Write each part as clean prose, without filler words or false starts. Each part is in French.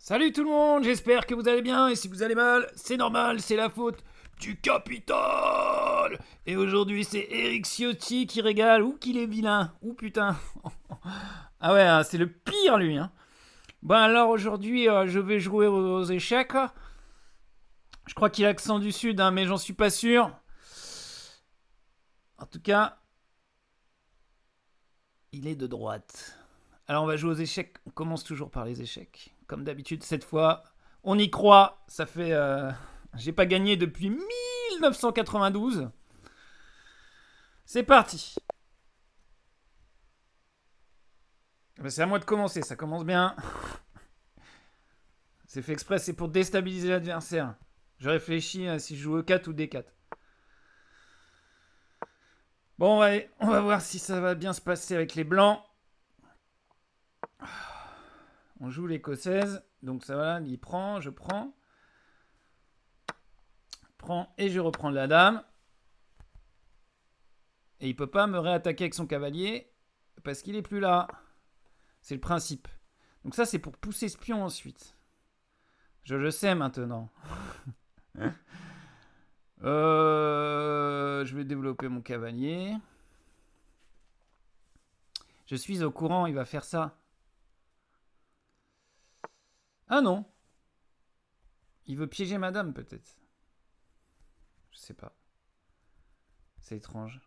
Salut tout le monde, j'espère que vous allez bien, et si vous allez mal, c'est normal, c'est la faute du Capitole. Et aujourd'hui c'est Eric Ciotti qui régale, ou qu'il est vilain, ou putain. Ah ouais, c'est le pire lui. Bon alors aujourd'hui je vais jouer aux échecs. Je crois qu'il a l'accent du sud, mais j'en suis pas sûr. En tout cas, il est de droite. Alors on va jouer aux échecs, on commence toujours par les échecs. Comme d'habitude, cette fois, on y croit. Ça fait... j'ai pas gagné depuis 1992. C'est parti. C'est à moi de commencer, ça commence bien. C'est fait exprès, c'est pour déstabiliser l'adversaire. Je réfléchis si je joue E4 ou D4. Bon, allez, on va voir si ça va bien se passer avec les blancs. On joue l'écossaise, donc ça va, il prend, je prends. Prends et je reprends la dame. Et il peut pas me réattaquer avec son cavalier parce qu'il est plus là. C'est le principe. Donc ça, c'est pour pousser ce pion ensuite. Je le sais maintenant. Je vais développer mon cavalier. Je suis au courant, il va faire ça. Ah non. Il veut piéger madame peut-être. Je sais pas. C'est étrange.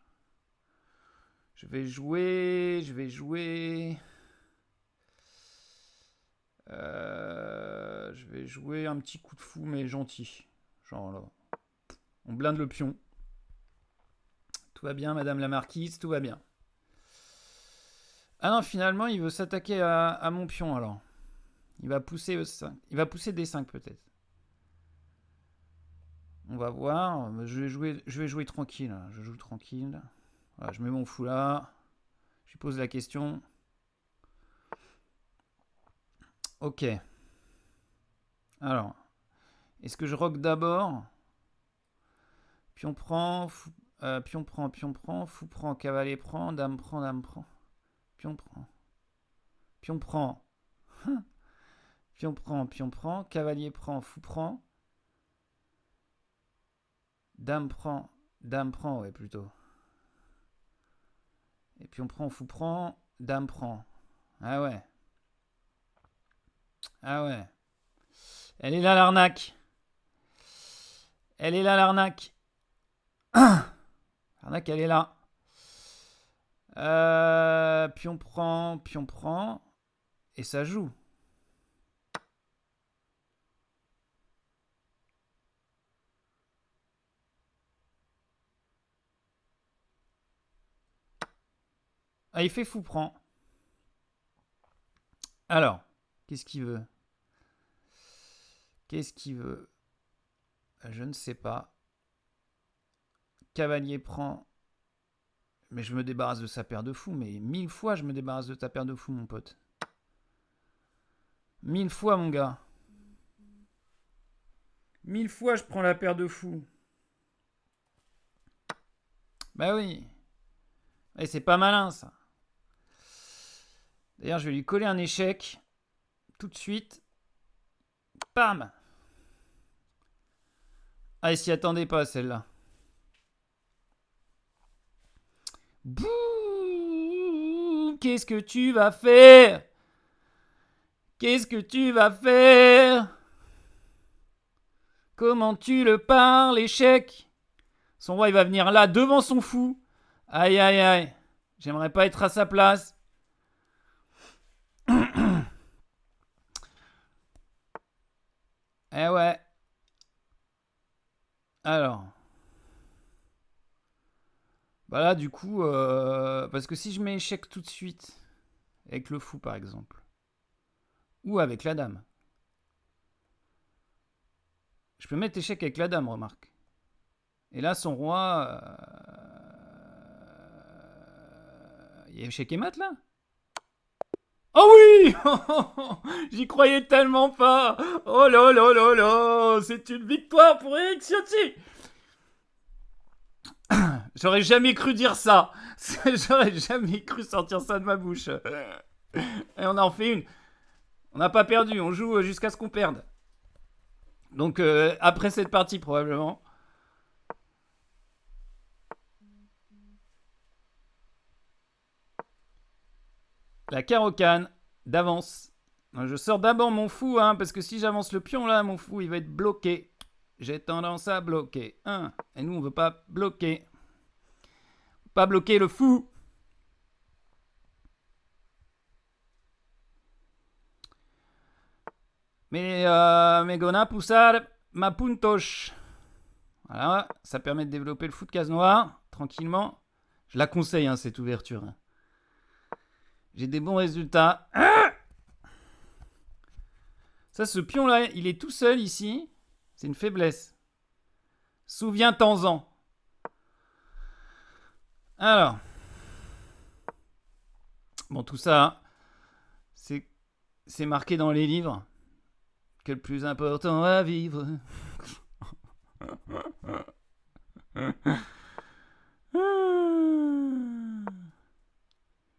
Je vais jouer. Je vais jouer un petit coup de fou mais gentil. Genre là. On blinde le pion. Tout va bien, madame la marquise, tout va bien. Ah non, finalement, il veut s'attaquer à mon pion alors. Il va pousser E5. Il va pousser D5 peut-être. On va voir. Je vais jouer tranquille. Je joue tranquille. Voilà, je mets mon fou là. Je lui pose la question. Ok. Alors, est-ce que je rock d'abord? Pion prend, pion prend, fou prend, cavalier prend, dame prend. Pion prend. Pion prend. Pion prend, cavalier prend, fou prend. Dame prend, ouais, plutôt. Et pion prend, fou prend, dame prend. Ah ouais. Ah ouais. Elle est là l'arnaque. Elle est là l'arnaque. L'arnaque, elle est là. Pion prend. Et ça joue. Ah, il fait fou prend. Alors, qu'est-ce qu'il veut? Je ne sais pas. Cavalier prend. Mais je me débarrasse de sa paire de fous. Mais 1000 fois, je me débarrasse de ta paire de fous, mon pote. 1000 fois, mon gars. 1000 fois, je prends la paire de fous. Bah oui. Et c'est pas malin, ça. D'ailleurs, je vais lui coller un échec. Tout de suite. Bam. Ah, il s'y attendait pas, celle-là. Bouh. Qu'est-ce que tu vas faire? Comment tu le parles, échec? Son roi, il va venir là, devant son fou. Aïe, aïe, aïe. J'aimerais pas être à sa place. Eh ouais. Alors. Bah là, du coup, parce que si je mets échec tout de suite, avec le fou par exemple, ou avec la dame, je peux mettre échec avec la dame, remarque. Et là, son roi. Il y a échec et mat là? Oh oui. J'y croyais tellement pas. Oh là là là là. C'est une victoire pour Eric Ciotti. J'aurais jamais cru dire ça. J'aurais jamais cru sortir ça de ma bouche. Et on en fait une. On n'a pas perdu, on joue jusqu'à ce qu'on perde. Donc après cette partie probablement. La carocane d'avance. Je sors d'abord mon fou, hein, parce que si j'avance le pion là, mon fou il va être bloqué. J'ai tendance à bloquer. Et nous on veut pas bloquer. Pas bloquer le fou. Mais gonna poussar ma puntoche. Voilà, ça permet de développer le fou de case noire, tranquillement. Je la conseille, hein, cette ouverture. J'ai des bons résultats. Ça, ce pion-là, il est tout seul ici. C'est une faiblesse. Souviens-t'en-en. Alors. Bon, tout ça, c'est marqué dans les livres. Que le plus important à vivre.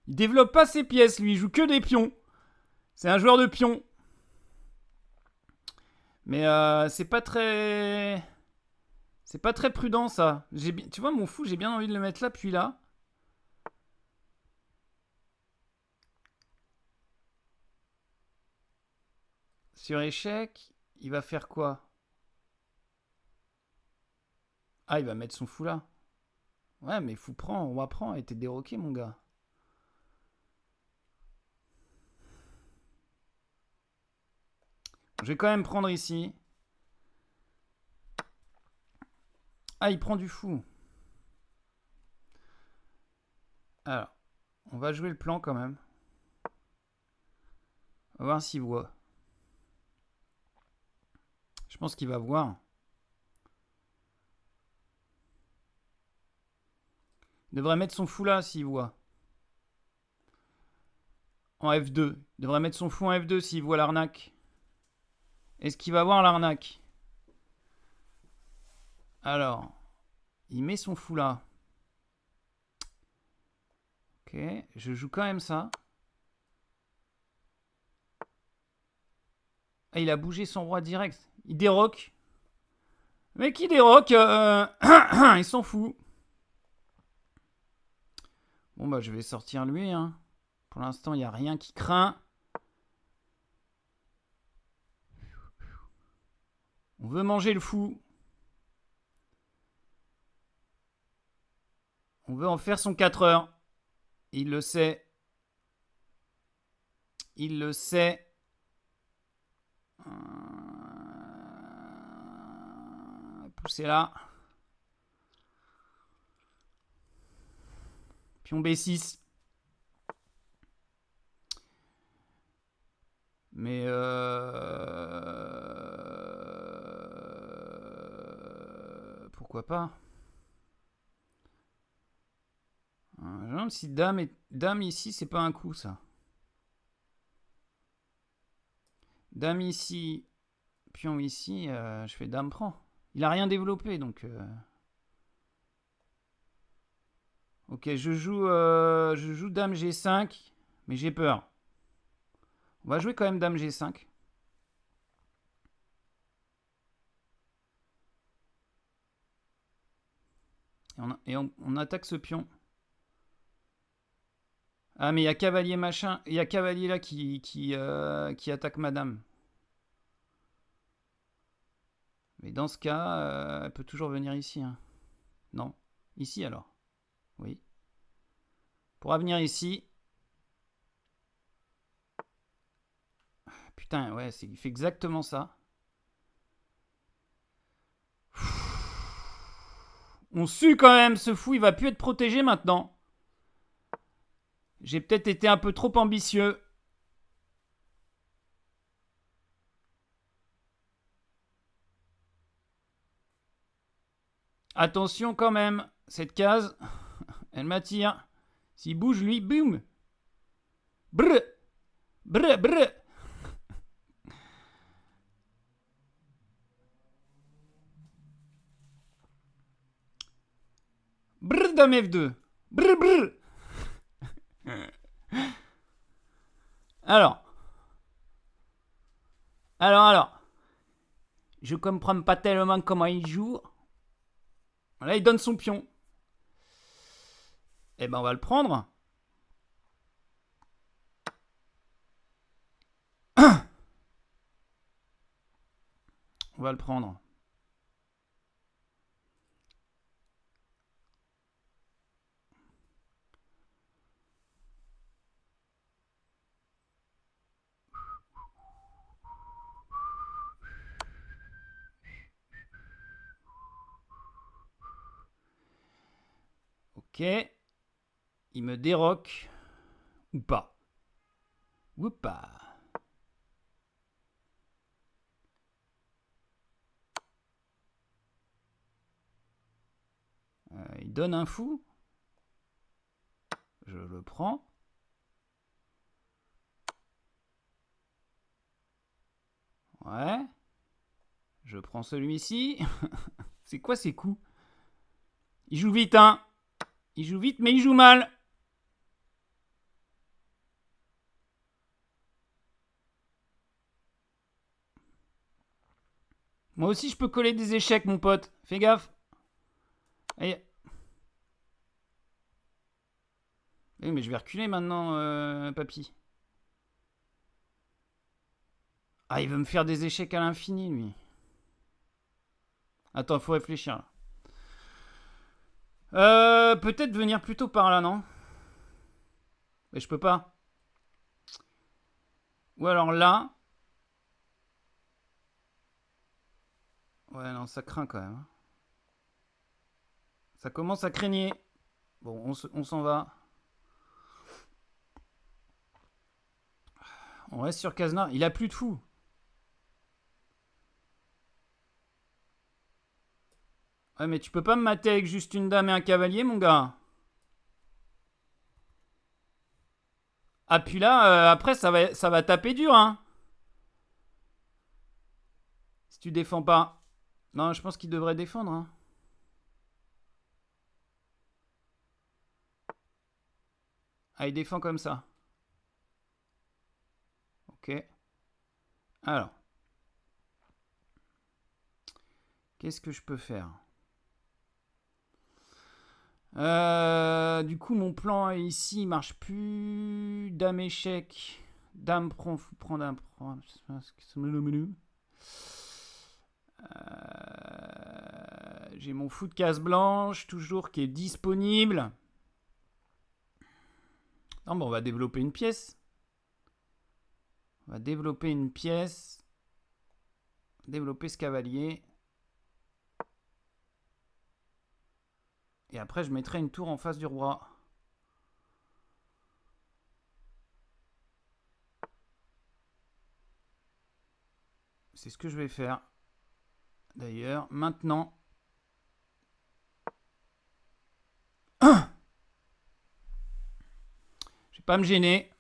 Il développe pas ses pièces, lui. Il joue que des pions. C'est un joueur de pions. Mais c'est pas très prudent, ça. Tu vois, mon fou, j'ai bien envie de le mettre là, puis là. Sur échec, il va faire quoi? Ah, il va mettre son fou là. Ouais, mais fou prend, on va prendre. Et t'es déroqué, mon gars. Je vais quand même prendre ici. Ah, il prend du fou. Alors, on va jouer le plan quand même. On va voir s'il voit. Je pense qu'il va voir. Il devrait mettre son fou là s'il voit. En F2. Il devrait mettre son fou en F2 s'il voit l'arnaque. Est-ce qu'il va voir l'arnaque? Alors, il met son fou là. Ok, je joue quand même ça. Ah, il a bougé son roi direct. Il déroque. Le mec, il déroque. Il s'en fout. Bon, bah, je vais sortir lui. Hein. Pour l'instant, il n'y a rien qui craint. On veut manger le fou. On veut en faire son 4 heures. Il le sait. Il le sait. Poussez là. Pion B6. Mais pourquoi pas? Je me demande si dame ici, c'est pas un coup ça. Dame ici, pion ici, je fais dame prend. Il a rien développé donc. Ok, je joue dame G5, mais j'ai peur. On va jouer quand même dame G5. Et on attaque ce pion. Ah, mais il y a cavalier machin. Il y a cavalier là qui attaque madame. Mais dans ce cas, elle peut toujours venir ici. Hein. Non. Ici alors. Oui. Pourra venir ici. Putain, ouais, il fait exactement ça. On sue quand même, ce fou, il va plus être protégé maintenant. J'ai peut-être été un peu trop ambitieux. Attention quand même, cette case, elle m'attire. S'il bouge, lui, boum. Brr. Brr, brr. Brr, dame F2. Brr, brr. Alors. Alors. Je comprends pas tellement comment il joue. Là, il donne son pion. Eh ben, on va le prendre. On va le prendre. Ok. Il me déroque. Ou pas. Ou pas. Il donne un fou. Je le prends. Ouais. Je prends celui-ci. C'est quoi ces coups? Il joue vite, hein. Il joue vite, mais il joue mal. Moi aussi, je peux coller des échecs, mon pote. Fais gaffe. Allez. Oui, mais je vais reculer maintenant, papy. Ah, il veut me faire des échecs à l'infini, lui. Attends, faut réfléchir. Peut-être venir plutôt par là, non? Mais je peux pas. Ou alors là. Ouais, non, ça craint quand même. Ça commence à craigner. Bon, on s'en va. On reste sur Cazenard. Il a plus de fou. Ouais, mais tu peux pas me mater avec juste une dame et un cavalier, mon gars. Ah, puis là, après, ça va taper dur, hein. Si tu défends pas. Non, je pense qu'il devrait défendre, hein. Ah, il défend comme ça. Ok. Alors. Qu'est-ce que je peux faire? Du coup, mon plan ici, il marche plus. Dame échec. Dame prend fou, prend dame prend. J'ai mon fou de case blanche, toujours qui est disponible. Non, bon, on va développer une pièce. On va développer une pièce. Développer ce cavalier. Et après, je mettrai une tour en face du roi. C'est ce que je vais faire. D'ailleurs, maintenant. Je vais pas me gêner.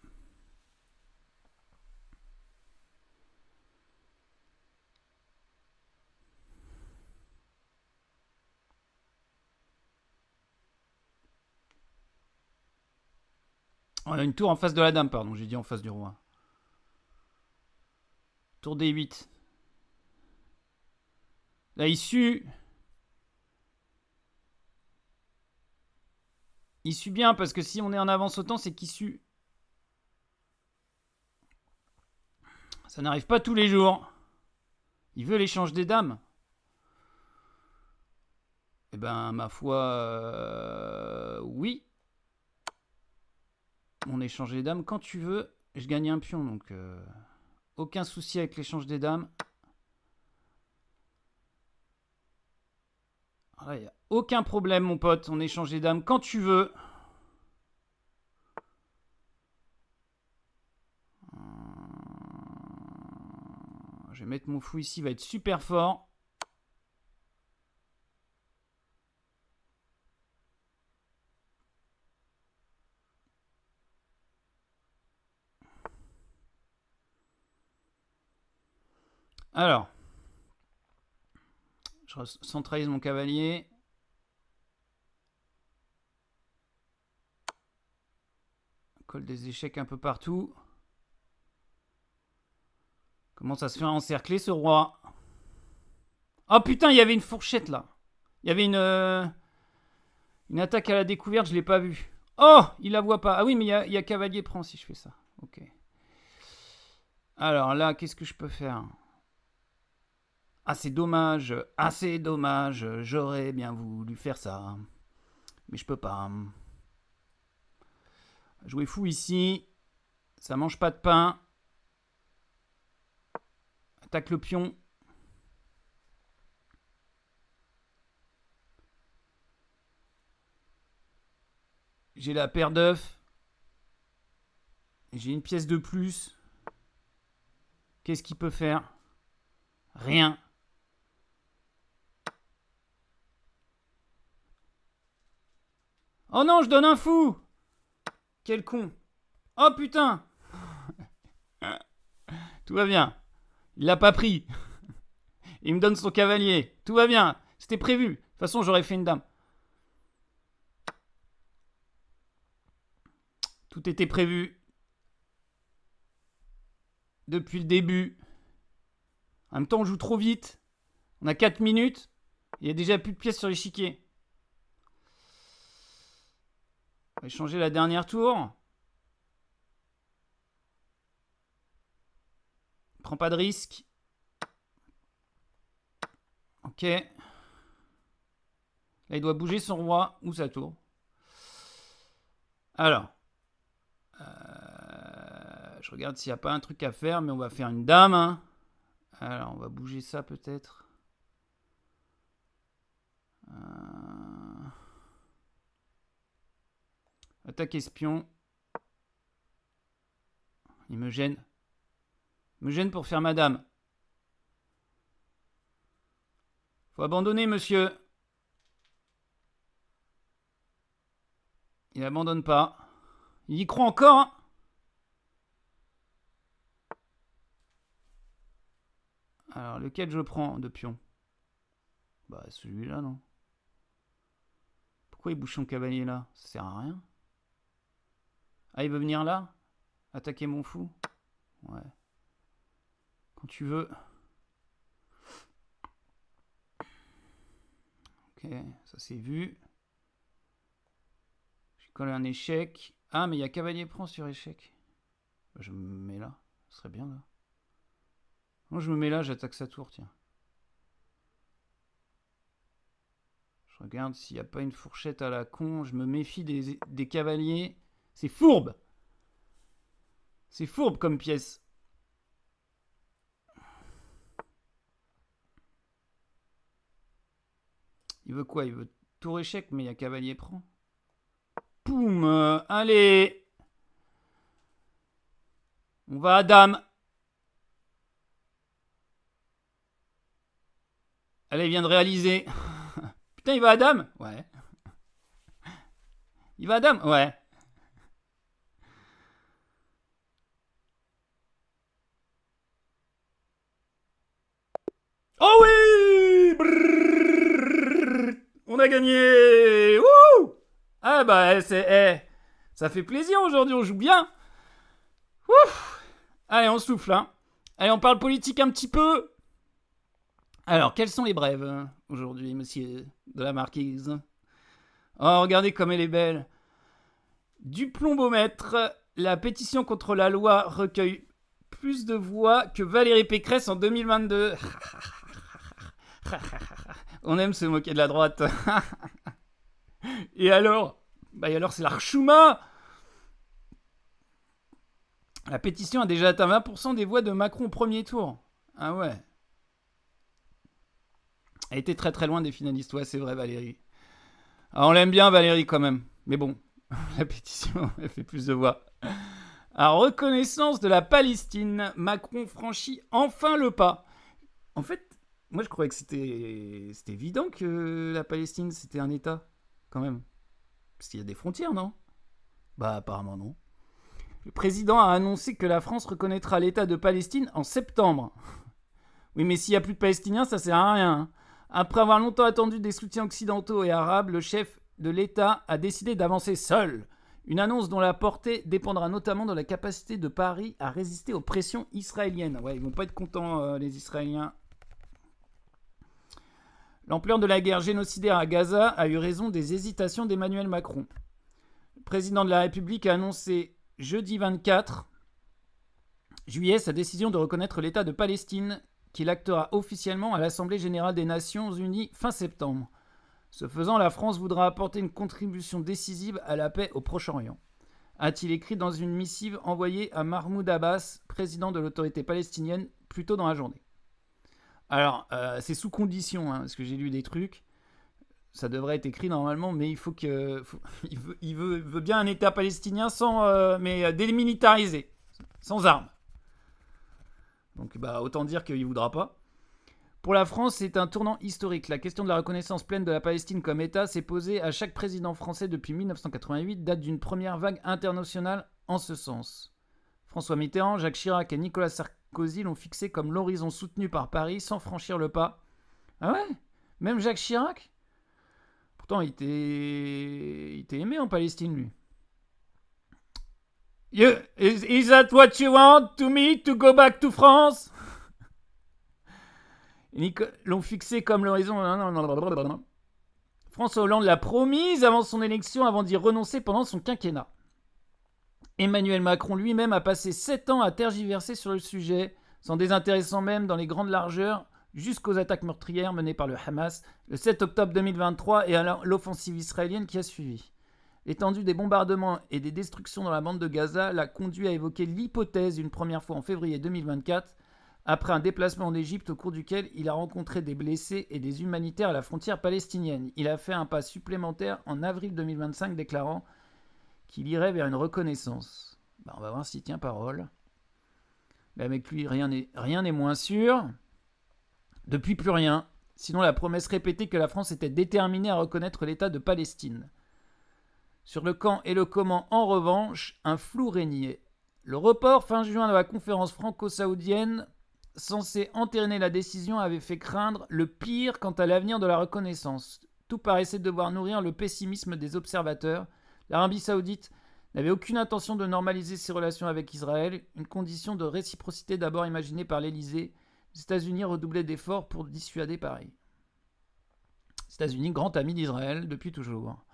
On a une tour en face de la dame, pardon. J'ai dit en face du roi. Tour D8. Là, il sue. Il sue bien parce que si on est en avance autant, c'est qu'il sue. Ça n'arrive pas tous les jours. Il veut l'échange des dames. Eh ben, ma foi, oui. On échange des dames quand tu veux. Je gagne un pion, donc aucun souci avec l'échange des dames. Il n'y a aucun problème, mon pote. On échange des dames quand tu veux. Je vais mettre mon fou ici, il va être super fort. Alors, je centralise mon cavalier. Colle des échecs un peu partout. Comment ça se fait encercler ce roi? Oh putain, il y avait une fourchette là. Il y avait une attaque à la découverte, je l'ai pas vue. Oh, il la voit pas. Ah oui, mais il y a cavalier prend si je fais ça. Ok. Alors là, qu'est-ce que je peux faire? Ah, c'est dommage. Ah, c'est dommage. J'aurais bien voulu faire ça. Mais je peux pas. Jouer fou ici. Ça mange pas de pain. Attaque le pion. J'ai la paire d'œufs. J'ai une pièce de plus. Qu'est-ce qu'il peut faire? Rien. Oh non, je donne un fou. Quel con. Oh putain. Tout va bien. Il l'a pas pris. Il me donne son cavalier. Tout va bien. C'était prévu. De toute façon, j'aurais fait une dame. Tout était prévu. Depuis le début. En même temps, on joue trop vite. On a 4 minutes. Il y a déjà plus de pièces sur l'échiquier. On va échanger la dernière tour. Prends pas de risque. Ok. Là, il doit bouger son roi ou sa tour. Alors. Je regarde s'il n'y a pas un truc à faire, mais on va faire une dame. Hein. Alors, on va bouger ça peut-être. Attaque espion. Il me gêne. Il me gêne pour faire ma dame. Faut abandonner, monsieur. Il abandonne pas. Il y croit encore. Hein. Alors, lequel je prends de pion? Bah, celui-là, non. Pourquoi il bouge son cavalier là? Ça sert à rien. Ah, il veut venir là? Attaquer mon fou? Ouais. Quand tu veux. Ok, ça c'est vu. J'ai collé un échec. Ah, mais il y a cavalier prend sur échec. Bah, je me mets là. Ce serait bien là. Moi, je me mets là, j'attaque sa tour, tiens. Je regarde s'il n'y a pas une fourchette à la con. Je me méfie des cavaliers. C'est fourbe. C'est fourbe comme pièce. Il veut quoi? Il veut tour échec, mais il y a cavalier prend. Poum. Allez. On va à dame. Allez, il vient de réaliser. Putain, il va à dame? Ouais. Il va à dame? Ouais. Oh oui! Brrr, on a gagné! Wouh! Ah bah, ça fait plaisir aujourd'hui, on joue bien. Ouf! Allez, on souffle, hein. Allez, on parle politique un petit peu. Alors, quelles sont les brèves aujourd'hui, monsieur de la Marquise? Oh, regardez comme elle est belle. Du plombomètre, la pétition contre la loi recueille plus de voix que Valérie Pécresse en 2022. On aime se moquer de la droite. Et alors? Bah et alors, c'est l'Archouma. La pétition a déjà atteint 20% des voix de Macron au premier tour. Ah ouais. Elle était très très loin des finalistes. Ouais, c'est vrai, Valérie. Ah, on l'aime bien, Valérie, quand même. Mais bon, la pétition, elle fait plus de voix. À reconnaissance de la Palestine, Macron franchit enfin le pas. En fait, moi je croyais que c'était évident que la Palestine c'était un État, quand même. Parce qu'il y a des frontières, non? Bah apparemment non. Le président a annoncé que la France reconnaîtra l'État de Palestine en septembre. Oui, mais s'il n'y a plus de Palestiniens, ça sert à rien. Après avoir longtemps attendu des soutiens occidentaux et arabes, le chef de l'État a décidé d'avancer seul. Une annonce dont la portée dépendra notamment de la capacité de Paris à résister aux pressions israéliennes. Ouais, ils vont pas être contents, les Israéliens. L'ampleur de la guerre génocidaire à Gaza a eu raison des hésitations d'Emmanuel Macron. Le président de la République a annoncé jeudi 24 juillet sa décision de reconnaître l'État de Palestine, qu'il actera officiellement à l'Assemblée générale des Nations unies fin septembre. Ce faisant, la France voudra apporter une contribution décisive à la paix au Proche-Orient, a-t-il écrit dans une missive envoyée à Mahmoud Abbas, président de l'autorité palestinienne, plus tôt dans la journée. Alors, c'est sous condition, parce que j'ai lu des trucs. Ça devrait être écrit normalement, mais il faut que... il veut bien un État palestinien mais démilitarisé, sans armes. Donc, autant dire qu'il ne voudra pas. Pour la France, c'est un tournant historique. La question de la reconnaissance pleine de la Palestine comme État s'est posée à chaque président français depuis 1988, date d'une première vague internationale en ce sens. François Mitterrand, Jacques Chirac et Nicolas Sarkozy l'ont fixé comme l'horizon soutenu par Paris sans franchir le pas. Ah ouais ? Même Jacques Chirac ? Pourtant, il était aimé en Palestine, lui. Is that what you want to me to go back to France? L'ont fixé comme l'horizon. François Hollande l'a promise avant son élection, avant d'y renoncer pendant son quinquennat. Emmanuel Macron lui-même a passé 7 ans à tergiverser sur le sujet, s'en désintéressant même dans les grandes largeurs, jusqu'aux attaques meurtrières menées par le Hamas le 7 octobre 2023 et à l'offensive israélienne qui a suivi. L'étendue des bombardements et des destructions dans la bande de Gaza l'a conduit à évoquer l'hypothèse une première fois en février 2024, après un déplacement en Égypte au cours duquel il a rencontré des blessés et des humanitaires à la frontière palestinienne. Il a fait un pas supplémentaire en avril 2025, déclarant qu'il irait vers une reconnaissance. On va voir s'il tient parole. Mais avec lui, rien n'est moins sûr. Depuis, plus rien. Sinon, la promesse répétée que la France était déterminée à reconnaître l'État de Palestine. Sur le quand et le comment, en revanche, un flou régnait. Le report fin juin de la conférence franco-saoudienne censée entériner la décision avait fait craindre le pire quant à l'avenir de la reconnaissance. Tout paraissait devoir nourrir le pessimisme des observateurs. L'Arabie saoudite n'avait aucune intention de normaliser ses relations avec Israël, une condition de réciprocité d'abord imaginée par l'Élysée. Les États-Unis redoublaient d'efforts pour dissuader Paris. Les États-Unis, grand ami d'Israël depuis toujours.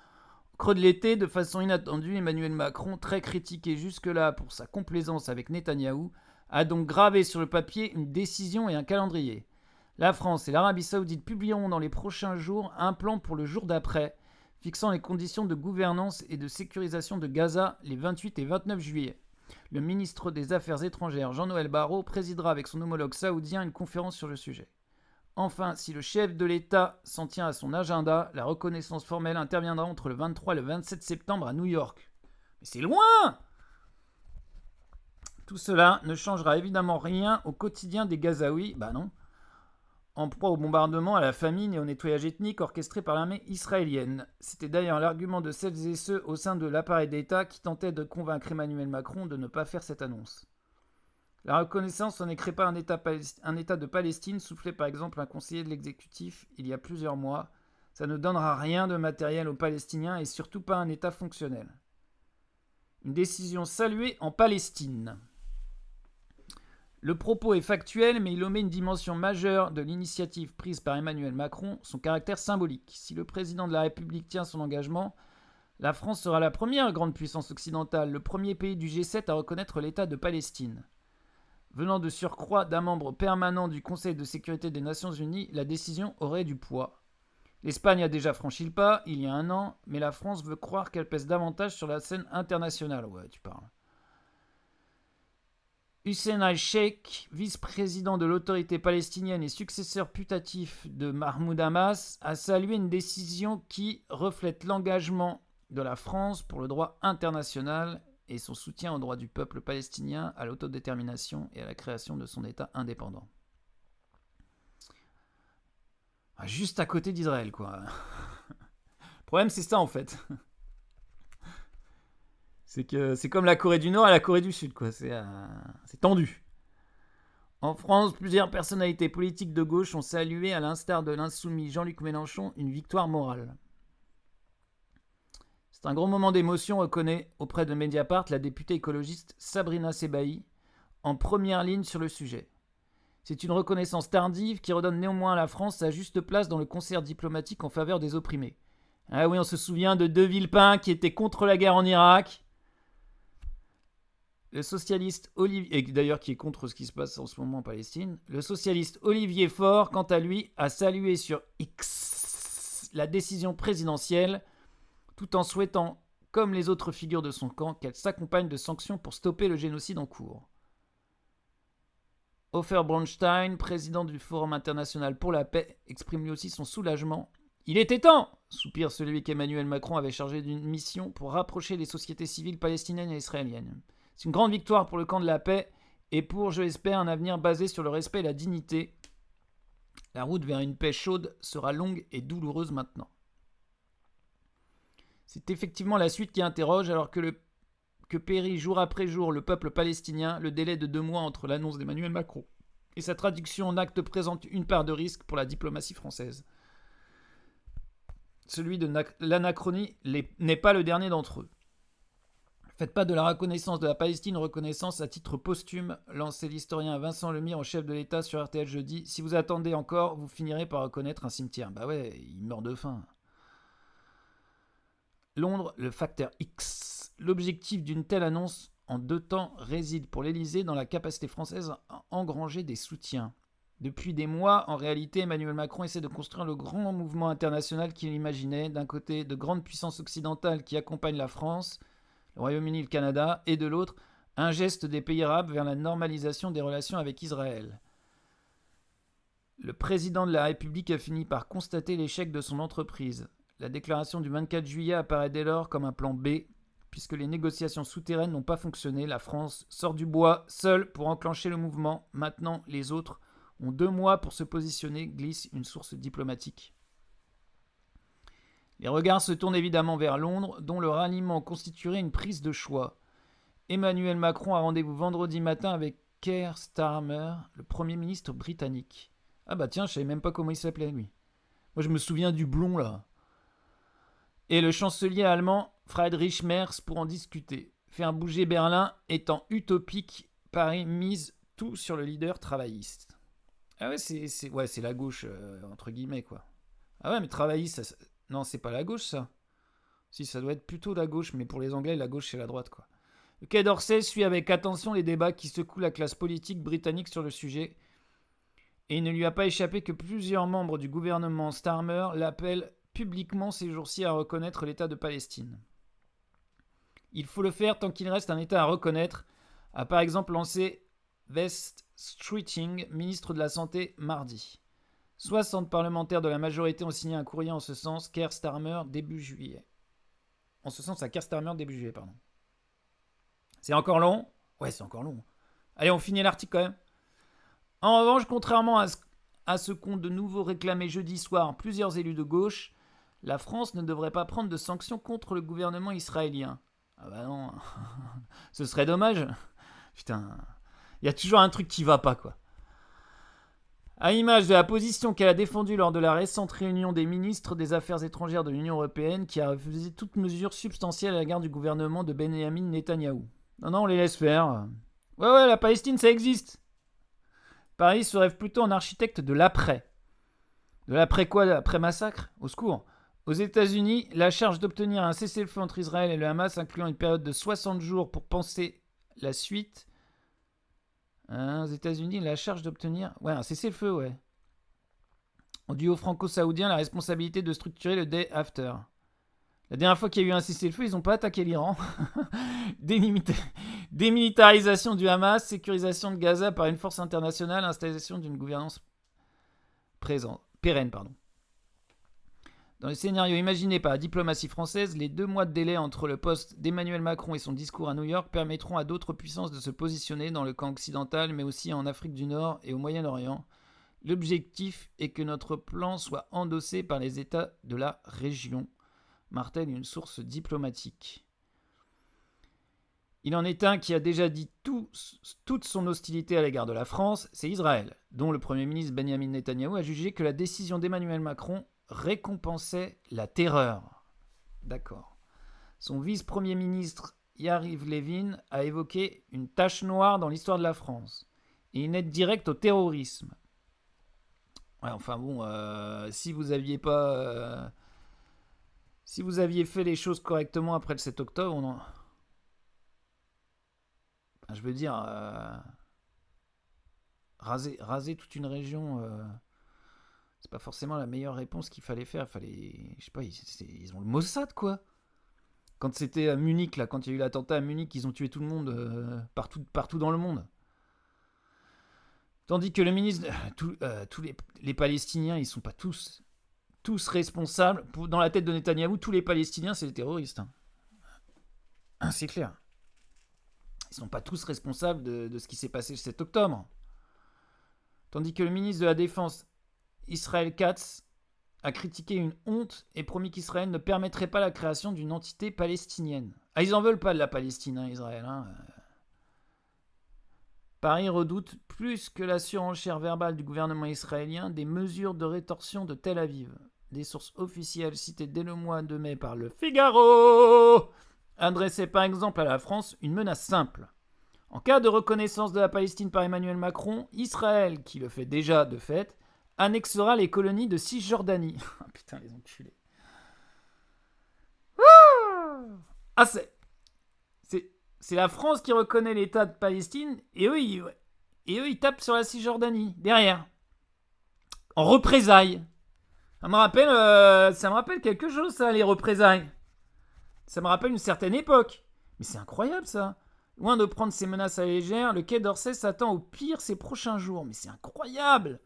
Au creux de l'été, de façon inattendue, Emmanuel Macron, très critiqué jusque-là pour sa complaisance avec Netanyahou, a donc gravé sur le papier une décision et un calendrier. La France et l'Arabie saoudite publieront dans les prochains jours un plan pour le jour d'après, fixant les conditions de gouvernance et de sécurisation de Gaza les 28 et 29 juillet. Le ministre des Affaires étrangères Jean-Noël Barrot présidera avec son homologue saoudien une conférence sur le sujet. Enfin, si le chef de l'État s'en tient à son agenda, la reconnaissance formelle interviendra entre le 23 et le 27 septembre à New York. Mais c'est loin! Tout cela ne changera évidemment rien au quotidien des Gazaouis, non. En proie au bombardement, à la famine et au nettoyage ethnique orchestré par l'armée israélienne. C'était d'ailleurs l'argument de celles et ceux au sein de l'appareil d'État qui tentaient de convaincre Emmanuel Macron de ne pas faire cette annonce. La reconnaissance n'en crée pas un État de Palestine, soufflé par exemple un conseiller de l'exécutif il y a plusieurs mois. Ça ne donnera rien de matériel aux Palestiniens et surtout pas un État fonctionnel. Une décision saluée en Palestine. Le propos est factuel, mais il omet une dimension majeure de l'initiative prise par Emmanuel Macron, son caractère symbolique. Si le président de la République tient son engagement, la France sera la première grande puissance occidentale, le premier pays du G7 à reconnaître l'État de Palestine. Venant de surcroît d'un membre permanent du Conseil de sécurité des Nations Unies, la décision aurait du poids. L'Espagne a déjà franchi le pas, il y a un an, mais la France veut croire qu'elle pèse davantage sur la scène internationale. Ouais, tu parles. Hussein al-Sheikh, vice-président de l'autorité palestinienne et successeur putatif de Mahmoud Abbas, a salué une décision qui reflète l'engagement de la France pour le droit international et son soutien au droit du peuple palestinien à l'autodétermination et à la création de son État indépendant. Juste à côté d'Israël, quoi. Le problème, c'est ça, en fait. C'est comme la Corée du Nord et la Corée du Sud, quoi. C'est tendu. En France, plusieurs personnalités politiques de gauche ont salué, à l'instar de l'insoumis Jean-Luc Mélenchon, une victoire morale. C'est un gros moment d'émotion, reconnaît auprès de Mediapart la députée écologiste Sabrina Sebaï, en première ligne sur le sujet. C'est une reconnaissance tardive qui redonne néanmoins à la France sa juste place dans le concert diplomatique en faveur des opprimés. Ah oui, on se souvient de De Villepin qui était contre la guerre en Irak. Le socialiste Olivier, et d'ailleurs qui est contre ce qui se passe en ce moment en Palestine, le socialiste Olivier Faure, quant à lui, a salué sur X la décision présidentielle, tout en souhaitant, comme les autres figures de son camp, qu'elle s'accompagne de sanctions pour stopper le génocide en cours. Ofer Bronstein, président du Forum international pour la paix, exprime lui aussi son soulagement. « Il était temps !» soupire celui qu'Emmanuel Macron avait chargé d'une mission pour rapprocher les sociétés civiles palestiniennes et israéliennes. C'est une grande victoire pour le camp de la paix et pour, je l'espère, un avenir basé sur le respect et la dignité. La route vers une paix chaude sera longue et douloureuse maintenant. C'est effectivement la suite qui interroge, alors que périt jour après jour le peuple palestinien, le délai de 2 mois entre l'annonce d'Emmanuel Macron et sa traduction en acte présente une part de risque pour la diplomatie française. Celui de l'anachronie n'est pas le dernier d'entre eux. Faites pas de la reconnaissance de la Palestine reconnaissance à titre posthume, lançait l'historien Vincent Lemire au chef de l'État sur RTL jeudi. Si vous attendez encore, vous finirez par reconnaître un cimetière. Bah ouais, il meurt de faim. Londres, le facteur X. L'objectif d'une telle annonce en 2 temps réside pour l'Élysée dans la capacité française à engranger des soutiens. Depuis des mois, en réalité, Emmanuel Macron essaie de construire le grand mouvement international qu'il imaginait, d'un côté de grandes puissances occidentales qui accompagnent la France, le Royaume-Uni et le Canada, et de l'autre, un geste des pays arabes vers la normalisation des relations avec Israël. Le président de la République a fini par constater l'échec de son entreprise. La déclaration du 24 juillet apparaît dès lors comme un plan B. Puisque les négociations souterraines n'ont pas fonctionné, la France sort du bois seule pour enclencher le mouvement. Maintenant, les autres ont 2 mois pour se positionner, glisse une source diplomatique. Les regards se tournent évidemment vers Londres, dont le ralliement constituerait une prise de choix. Emmanuel Macron a rendez-vous vendredi matin avec Keir Starmer, le Premier ministre britannique. Ah bah tiens, je savais même pas comment il s'appelait lui. Moi je me souviens du blond là. Et le chancelier allemand Friedrich Merz pour en discuter. Faire bouger Berlin étant utopique, Paris mise tout sur le leader travailliste. Ah ouais, c'est la gauche, entre guillemets, quoi. Ah ouais, mais travailliste, non, c'est pas la gauche, ça. Si, ça doit être plutôt la gauche, mais pour les Anglais, la gauche, c'est la droite, quoi. Le Quai d'Orsay suit avec attention les débats qui secouent la classe politique britannique sur le sujet. Et il ne lui a pas échappé que plusieurs membres du gouvernement Starmer l'appellent publiquement ces jours-ci à reconnaître l'État de Palestine. Il faut le faire tant qu'il reste un État à reconnaître, a par exemple lancé West Streeting, ministre de la Santé, mardi. 60 parlementaires de la majorité ont signé un courrier en ce sens, Keir Starmer début juillet. En ce sens, à Keir Starmer début juillet, pardon. C'est encore long ? Ouais, c'est encore long. Allez, on finit l'article quand même. En revanche, contrairement à ce qu'ont de nouveau réclamé jeudi soir plusieurs élus de gauche, la France ne devrait pas prendre de sanctions contre le gouvernement israélien. Ah bah non, ce serait dommage. Putain, il y a toujours un truc qui va pas, quoi. À l'image de la position qu'elle a défendue lors de la récente réunion des ministres des Affaires étrangères de l'Union européenne, qui a refusé toute mesure substantielle à l'égard du gouvernement de Benyamin Netanyahou. Non, on les laisse faire. Ouais, la Palestine, ça existe. Paris se rêve plutôt en architecte de l'après. De l'après quoi ? Après massacre ? Au secours. Aux États-Unis, la charge d'obtenir un cessez-le-feu entre Israël et le Hamas, incluant une période de 60 jours pour penser la suite. Aux États-Unis, la charge d'obtenir... Ouais, un cessez-le-feu, ouais. En duo franco-saoudien, la responsabilité de structurer le day after. La dernière fois qu'il y a eu un cessez-le-feu, ils n'ont pas attaqué l'Iran. Démilitarisation du Hamas, sécurisation de Gaza par une force internationale, installation d'une gouvernance pérenne. Dans le scénario imaginé par la diplomatie française, les 2 mois de délai entre le poste d'Emmanuel Macron et son discours à New York permettront à d'autres puissances de se positionner dans le camp occidental, mais aussi en Afrique du Nord et au Moyen-Orient. L'objectif est que notre plan soit endossé par les États de la région, martèle une source diplomatique. Il en est un qui a déjà dit toute son hostilité à l'égard de la France, c'est Israël, dont le Premier ministre Benyamin Netanyahou a jugé que la décision d'Emmanuel Macron récompensait la terreur. D'accord. Son vice-premier ministre, Yariv Levin, a évoqué une tache noire dans l'histoire de la France et une aide directe au terrorisme. Ouais, enfin bon, si vous aviez pas... si vous aviez fait les choses correctement après le 7 octobre, je veux dire, raser toute une région, c'est pas forcément la meilleure réponse qu'il fallait faire. Je sais pas, ils ont le Mossad, quoi. Quand c'était à Munich, là, quand il y a eu l'attentat à Munich, ils ont tué tout le monde, partout dans le monde. Tandis que le ministre, tous les Palestiniens, ils sont pas tous responsables. Dans la tête de Netanyahou, tous les Palestiniens, c'est des terroristes. Hein. C'est clair. Ils sont pas tous responsables de ce qui s'est passé le 7 octobre. Tandis que le ministre de la Défense, Israël Katz, a critiqué une honte et promis qu'Israël ne permettrait pas la création d'une entité palestinienne. Ah, ils en veulent pas de la Palestine, hein, Israël. Hein. Paris redoute plus que la surenchère verbale du gouvernement israélien des mesures de rétorsion de Tel Aviv. Des sources officielles citées dès le mois de mai par le Figaro adressaient par exemple à la France une menace simple. En cas de reconnaissance de la Palestine par Emmanuel Macron, Israël, qui le fait déjà de fait, annexera les colonies de Cisjordanie. Putain, les enculés. Ah, c'est la France qui reconnaît l'État de Palestine et eux, ils tapent sur la Cisjordanie, derrière. En représailles. Ça me rappelle quelque chose, ça, les représailles. Ça me rappelle une certaine époque. Mais c'est incroyable, ça. Loin de prendre ces menaces à la légère, le Quai d'Orsay s'attend au pire ces prochains jours. Mais c'est incroyable.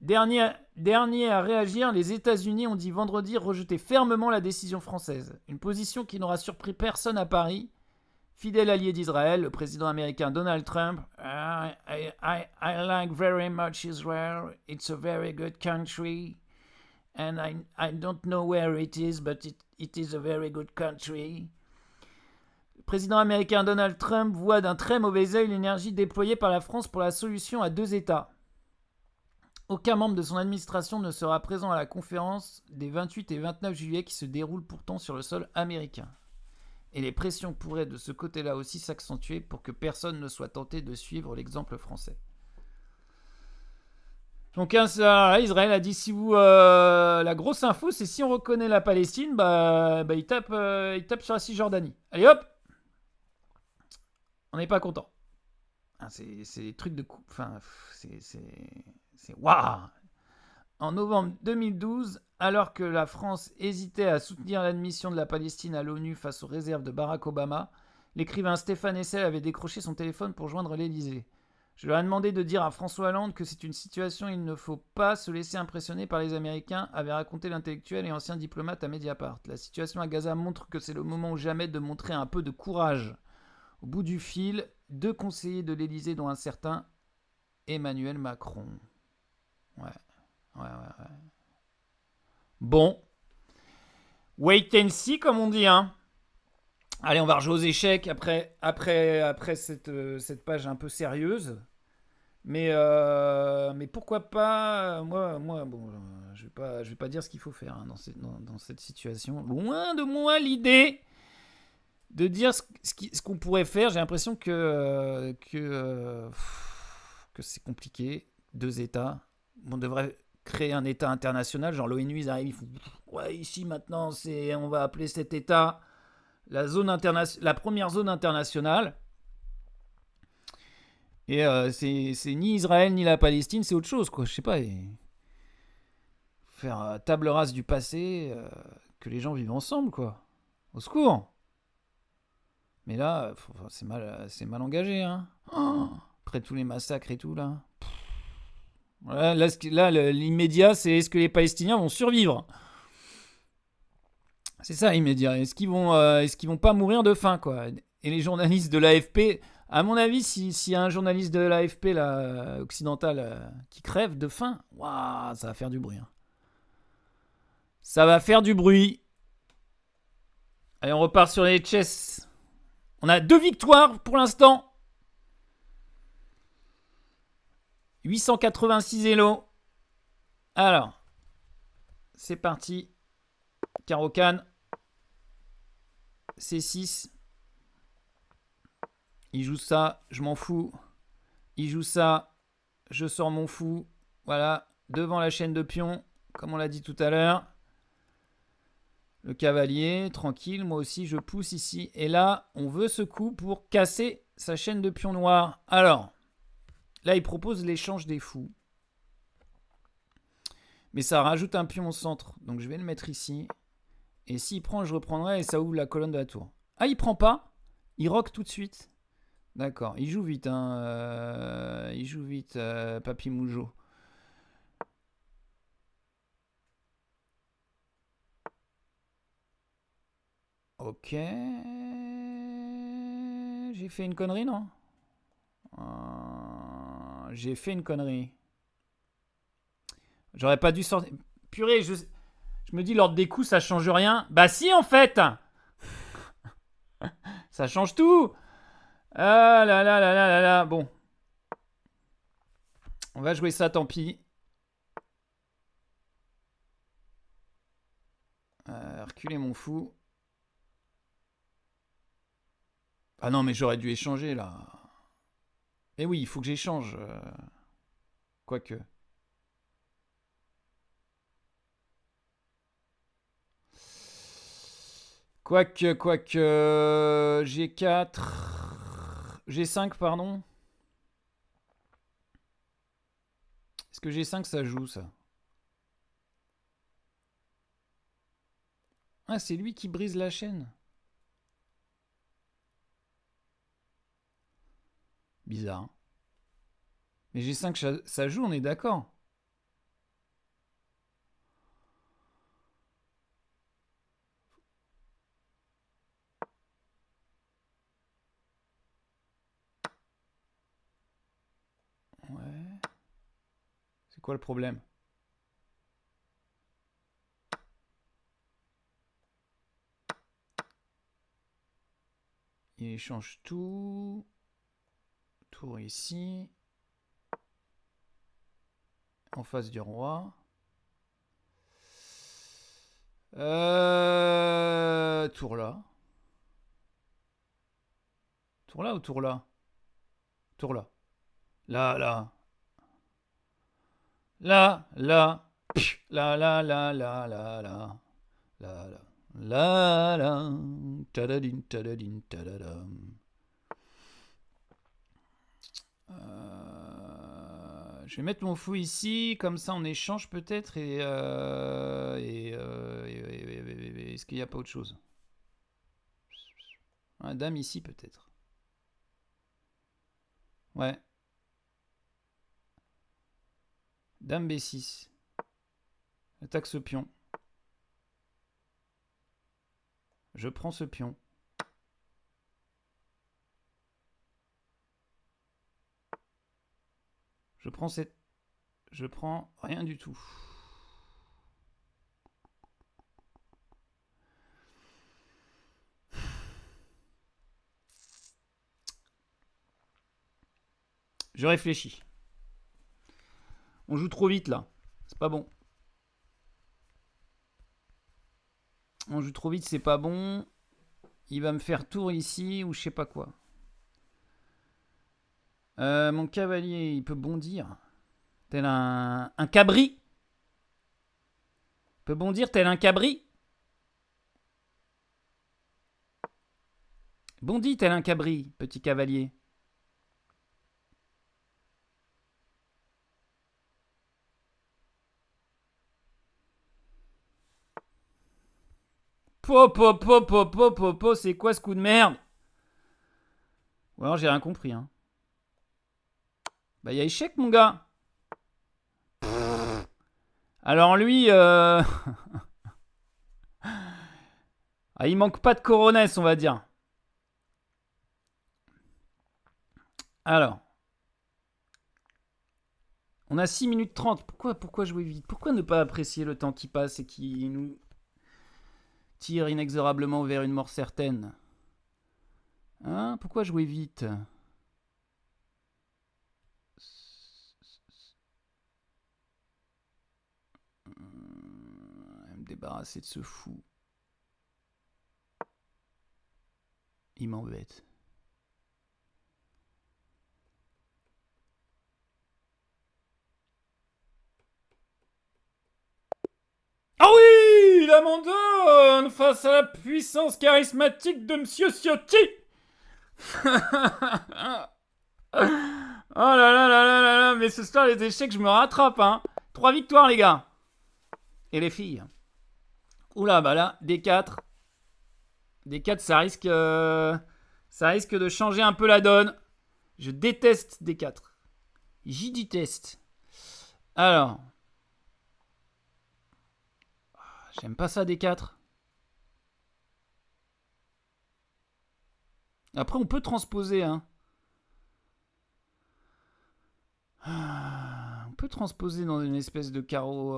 Dernier à réagir, les États-Unis ont dit vendredi rejeter fermement la décision française. Une position qui n'aura surpris personne à Paris. Fidèle allié d'Israël, le président américain Donald Trump. I like very much Israel. It's a very good country. And I don't know where it is, but it is a very good country. Le président américain Donald Trump voit d'un très mauvais œil l'énergie déployée par la France pour la solution à deux États. Aucun membre de son administration ne sera présent à la conférence des 28 et 29 juillet qui se déroule pourtant sur le sol américain. Et les pressions pourraient de ce côté-là aussi s'accentuer pour que personne ne soit tenté de suivre l'exemple français. Donc Israël a dit, si vous la grosse info, c'est si on reconnaît la Palestine, il tape sur la Cisjordanie. Allez hop, on n'est pas content. C'est des trucs de coup. Enfin, c'est waouh. En novembre 2012, alors que la France hésitait à soutenir l'admission de la Palestine à l'ONU face aux réserves de Barack Obama, l'écrivain Stéphane Hessel avait décroché son téléphone pour joindre l'Élysée. Je leur ai demandé de dire à François Hollande que c'est une situation où il ne faut pas se laisser impressionner par les Américains, avait raconté l'intellectuel et ancien diplomate à Mediapart. La situation à Gaza montre que c'est le moment ou jamais de montrer un peu de courage. Au bout du fil, 2 conseillers de l'Élysée, dont un certain Emmanuel Macron. Ouais. Bon. Wait and see, comme on dit, hein. Allez, on va rejouer aux échecs après cette page un peu sérieuse. Mais pourquoi pas. Moi bon, je vais pas dire ce qu'il faut faire hein, dans cette situation. Loin de moi l'idée de dire ce qu'on pourrait faire. J'ai l'impression que c'est compliqué. 2 États. On devrait créer un État international. Genre l'ONU, ils arrivent, ils font ouais, ici maintenant, on va appeler cet État la première zone internationale. Et c'est ni Israël ni la Palestine, c'est autre chose, quoi. Je sais pas. Faire table rase du passé, que les gens vivent ensemble, quoi. Au secours. Mais là, c'est mal engagé, hein. Après tous les massacres et tout, là. Là, l'immédiat, c'est est-ce que les Palestiniens vont survivre ? C'est ça, immédiat. Est-ce qu'ils vont pas mourir de faim, quoi ? Et les journalistes de l'AFP, à mon avis, s'il y a un journaliste de l'AFP là, occidental qui crève de faim, waouh, ça va faire du bruit. Hein. Ça va faire du bruit. Allez, on repart sur les chess. On a 2 victoires pour l'instant. 886 élos. Alors, c'est parti. Caro-Can. C6. Il joue ça, je m'en fous. Il joue ça, je sors mon fou. Voilà, devant la chaîne de pions, comme on l'a dit tout à l'heure. Le cavalier, tranquille, moi aussi je pousse ici. Et là, on veut ce coup pour casser sa chaîne de pions noirs. Alors, là, il propose l'échange des fous. Mais ça rajoute un pion au centre. Donc je vais le mettre ici. Et s'il prend, je reprendrai et ça ouvre la colonne de la tour. Ah, il prend pas. Il rock tout de suite. D'accord, il joue vite. Hein. Il joue vite, Papy Moujo. Ok. J'ai fait une connerie, non? J'ai fait une connerie. J'aurais pas dû sortir. Purée, je me dis, l'ordre des coups, ça change rien. Bah si, en fait. Ça change tout. Ah là là là là là là. Bon. On va jouer ça, tant pis. Reculer mon fou. Ah non, mais j'aurais dû échanger, là. Eh oui, il faut que j'échange. Quoique. Quoique. G4. G5, pardon. Est-ce que G5, ça joue, ça? Ah, c'est lui qui brise la chaîne. Bizarre. Hein. Mais G5, ça joue, on est d'accord. Ouais. C'est quoi le problème? Il échange tout. Tour ici. En face du roi. Tour là. Tour là ou tour là? Tour là. Là, là. Là, là. Là, là, là, là, là, là. Là, là. Là, là. Tadadin, tadadin, tadadam. Je vais mettre mon fou ici, comme ça on échange peut-être est-ce qu'il n'y a pas autre chose? Un dame ici peut-être. Ouais. Dame B6. Attaque ce pion. Je prends ce pion. Je prends cette... Je prends rien du tout. Je réfléchis. On joue trop vite là. C'est pas bon. On joue trop vite, c'est pas bon. Il va me faire tour ici ou je sais pas quoi. Mon cavalier, il peut bondir. Tel un cabri. Il peut bondir tel un cabri. Bondit tel un cabri, petit cavalier. C'est quoi ce coup de merde? Ou alors j'ai rien compris. Hein. Bah y a échec mon gars. Alors lui, ah, il manque pas de coronesse on va dire. Alors. On a 6 minutes 30. Pourquoi jouer vite? Pourquoi ne pas apprécier le temps qui passe et qui nous tire inexorablement vers une mort certaine? Hein? Pourquoi jouer vite? Me débarrasser de ce fou. Il m'embête. Ah oui, la Mandone face à la puissance charismatique de Monsieur Ciotti. Oh là là là là là là, mais ce soir les échecs, je me rattrape, hein. 3 victoires, les gars. Et les filles. Oula, bah là, D4. D4, ça risque de changer un peu la donne. Je déteste D4. J'y déteste. Alors. J'aime pas ça, D4. Après, on peut transposer, hein. On peut transposer dans une espèce de carreau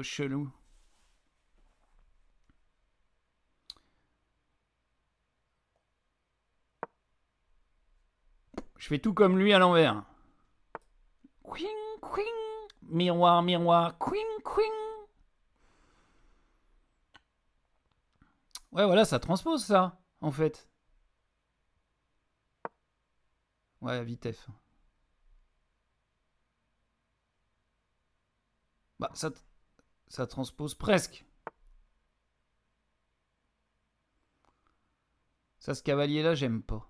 chelou. Je fais tout comme lui à l'envers. Queen, queen. Miroir, miroir. Queen, queen. Ouais, voilà, ça transpose ça, en fait. Ouais, vite F. Bah, ça transpose presque. Ça, ce cavalier-là, j'aime pas.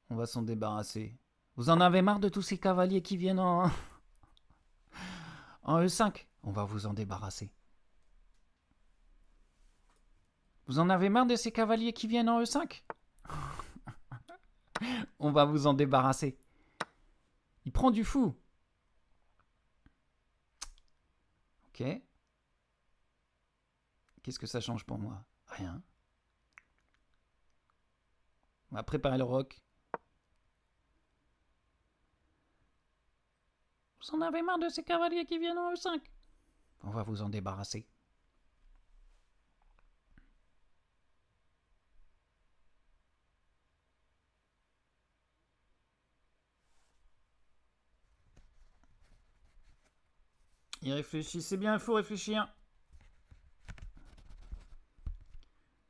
On va s'en débarrasser. Vous en avez marre de tous ces cavaliers qui viennent en E5? On va vous en débarrasser. Vous en avez marre de ces cavaliers qui viennent en E5? On va vous en débarrasser. Il prend du fou. Ok. Qu'est-ce que ça change pour moi? Rien. On va préparer le roc. Vous en avez marre de ces cavaliers qui viennent en E5? On va vous en débarrasser. Il réfléchit, c'est bien, il faut réfléchir.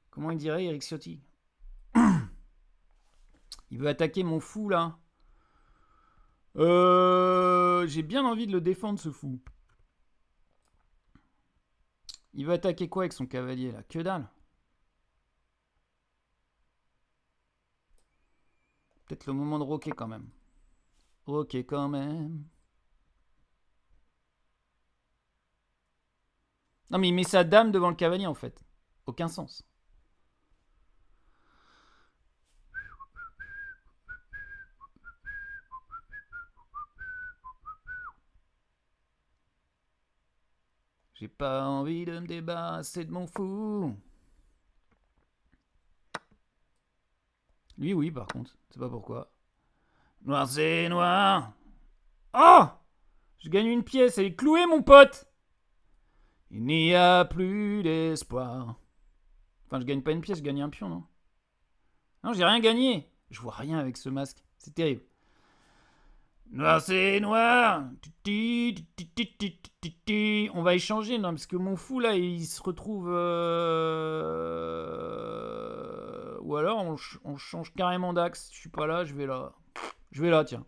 Comment il dirait Eric Ciotti? Il veut attaquer mon fou là. J'ai bien envie de le défendre ce fou. Il veut attaquer quoi avec son cavalier là? Que dalle. Peut-être le moment de roquer quand même. Roquer quand même. Non mais il met sa dame devant le cavalier en fait. Aucun sens. J'ai pas envie de me débarrasser de mon fou. Lui oui par contre. Je sais pas pourquoi. Noir c'est noir. Oh! Je gagne une pièce, elle est clouée mon pote. Il n'y a plus d'espoir. Enfin je gagne pas une pièce, je gagne un pion non? Non j'ai rien gagné. Je vois rien avec ce masque. C'est terrible. Noir c'est noir. On va échanger, non, parce que mon fou là, il se retrouve. Ou alors on change carrément d'axe. Je suis pas là, je vais là. Je vais là, tiens.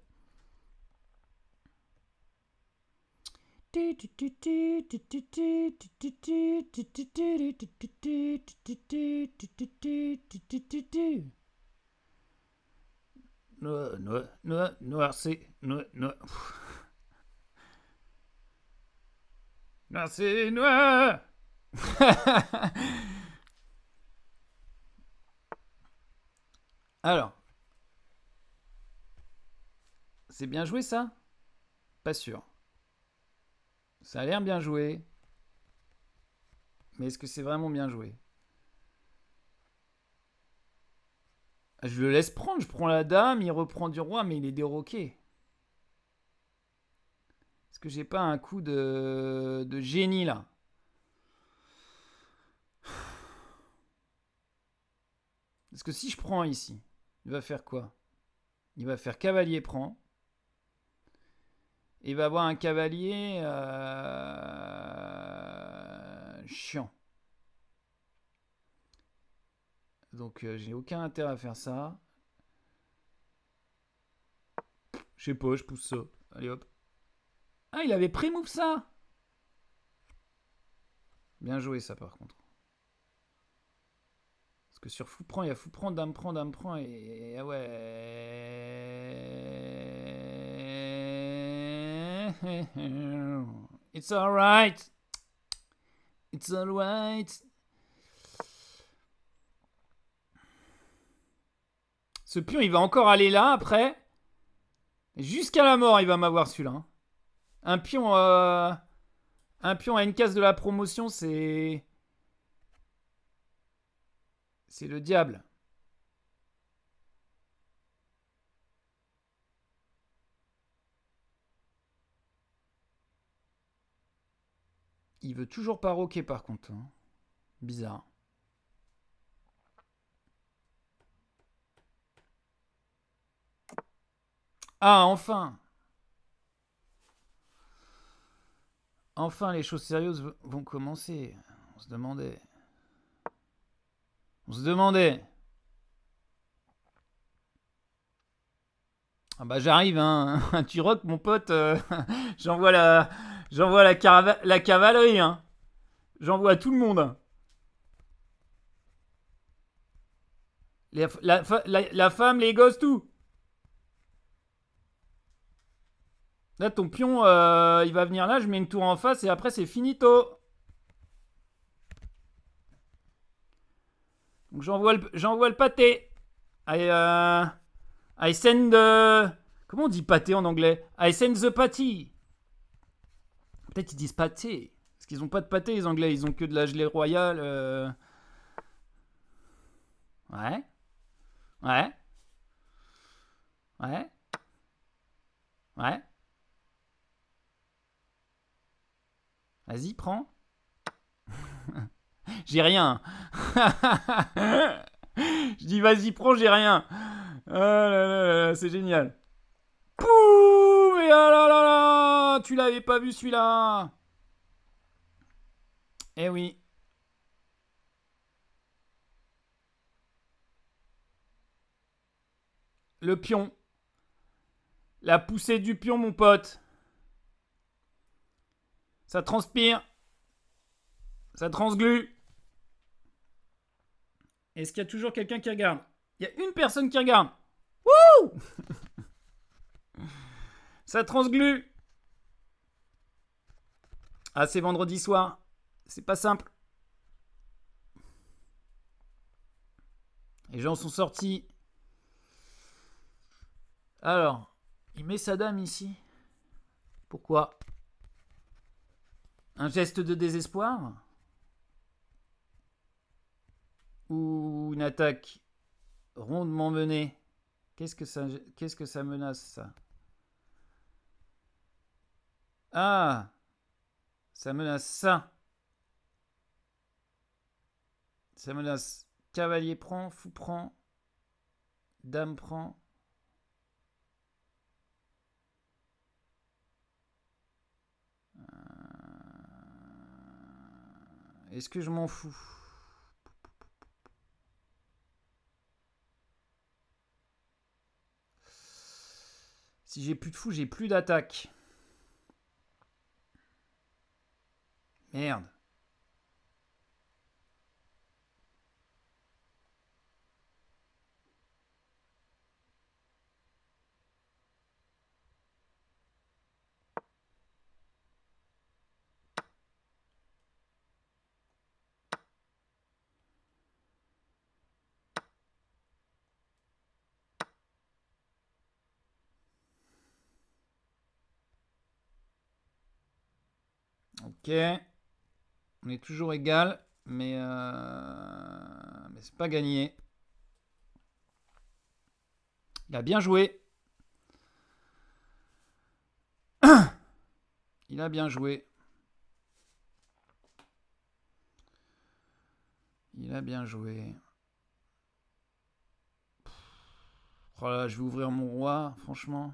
Noir, c'est. Noir. Noir, c'est noir. Alors. C'est bien joué ça? Pas sûr. Ça a l'air bien joué. Mais est-ce que c'est vraiment bien joué? Je le laisse prendre, je prends la dame, il reprend du roi, mais il est déroqué. Est-ce que j'ai pas un coup de génie là? Parce que si je prends ici, il va faire quoi? Il va faire cavalier prend. Et il va avoir un cavalier chiant. Donc j'ai aucun intérêt à faire ça. Je sais pas, je pousse ça. Allez hop. Ah, il avait pré-move ça. Bien joué ça par contre. Parce que sur fou prend, il y a fou prend, dame prend et ah ouais. It's alright. It's alright. Ce pion, il va encore aller là après. Jusqu'à la mort, il va m'avoir celui-là. Hein. Un pion à une case de la promotion, c'est le diable. Il veut toujours pas roquer par contre. Hein. Bizarre. Ah, enfin. Enfin, les choses sérieuses vont commencer. On se demandait. Ah bah j'arrive, hein. Tu rock, mon pote. J'envoie la cavalerie, hein. J'envoie tout le monde. La femme, les gosses, tout. Là, ton pion, il va venir là, je mets une tour en face et après, c'est finito. Donc, j'envoie le pâté. I send. Comment on dit pâté en anglais? I send the patty. Peut-être ils disent pâté. Parce qu'ils ont pas de pâté, les anglais. Ils ont que de la gelée royale. Ouais. Ouais. Ouais. Ouais. Vas-y, prends. J'ai rien. Je dis vas-y, prends, j'ai rien. Oh là là là, c'est génial. Pouh, et ah là là là, tu l'avais pas vu celui-là. Eh oui. Le pion. La poussée du pion, mon pote. Ça transpire. Ça transglue. Est-ce qu'il y a toujours quelqu'un qui regarde? Il y a une personne qui regarde. Wouh. Ça transglue. Ah, c'est vendredi soir. C'est pas simple. Les gens sont sortis. Alors, il met sa dame ici. Pourquoi? Un geste de désespoir? Ou une attaque rondement menée? Qu'est-ce que ça menace, ça? Ah, ça menace ça. Ça menace cavalier prend, fou prend, dame prend. Est-ce que je m'en fous? Si j'ai plus de fou, j'ai plus d'attaque. Merde. Ok. On est toujours égal, mais c'est pas gagné. Il a bien joué. Il a bien joué. Il a bien joué. Oh là, je vais ouvrir mon roi, franchement.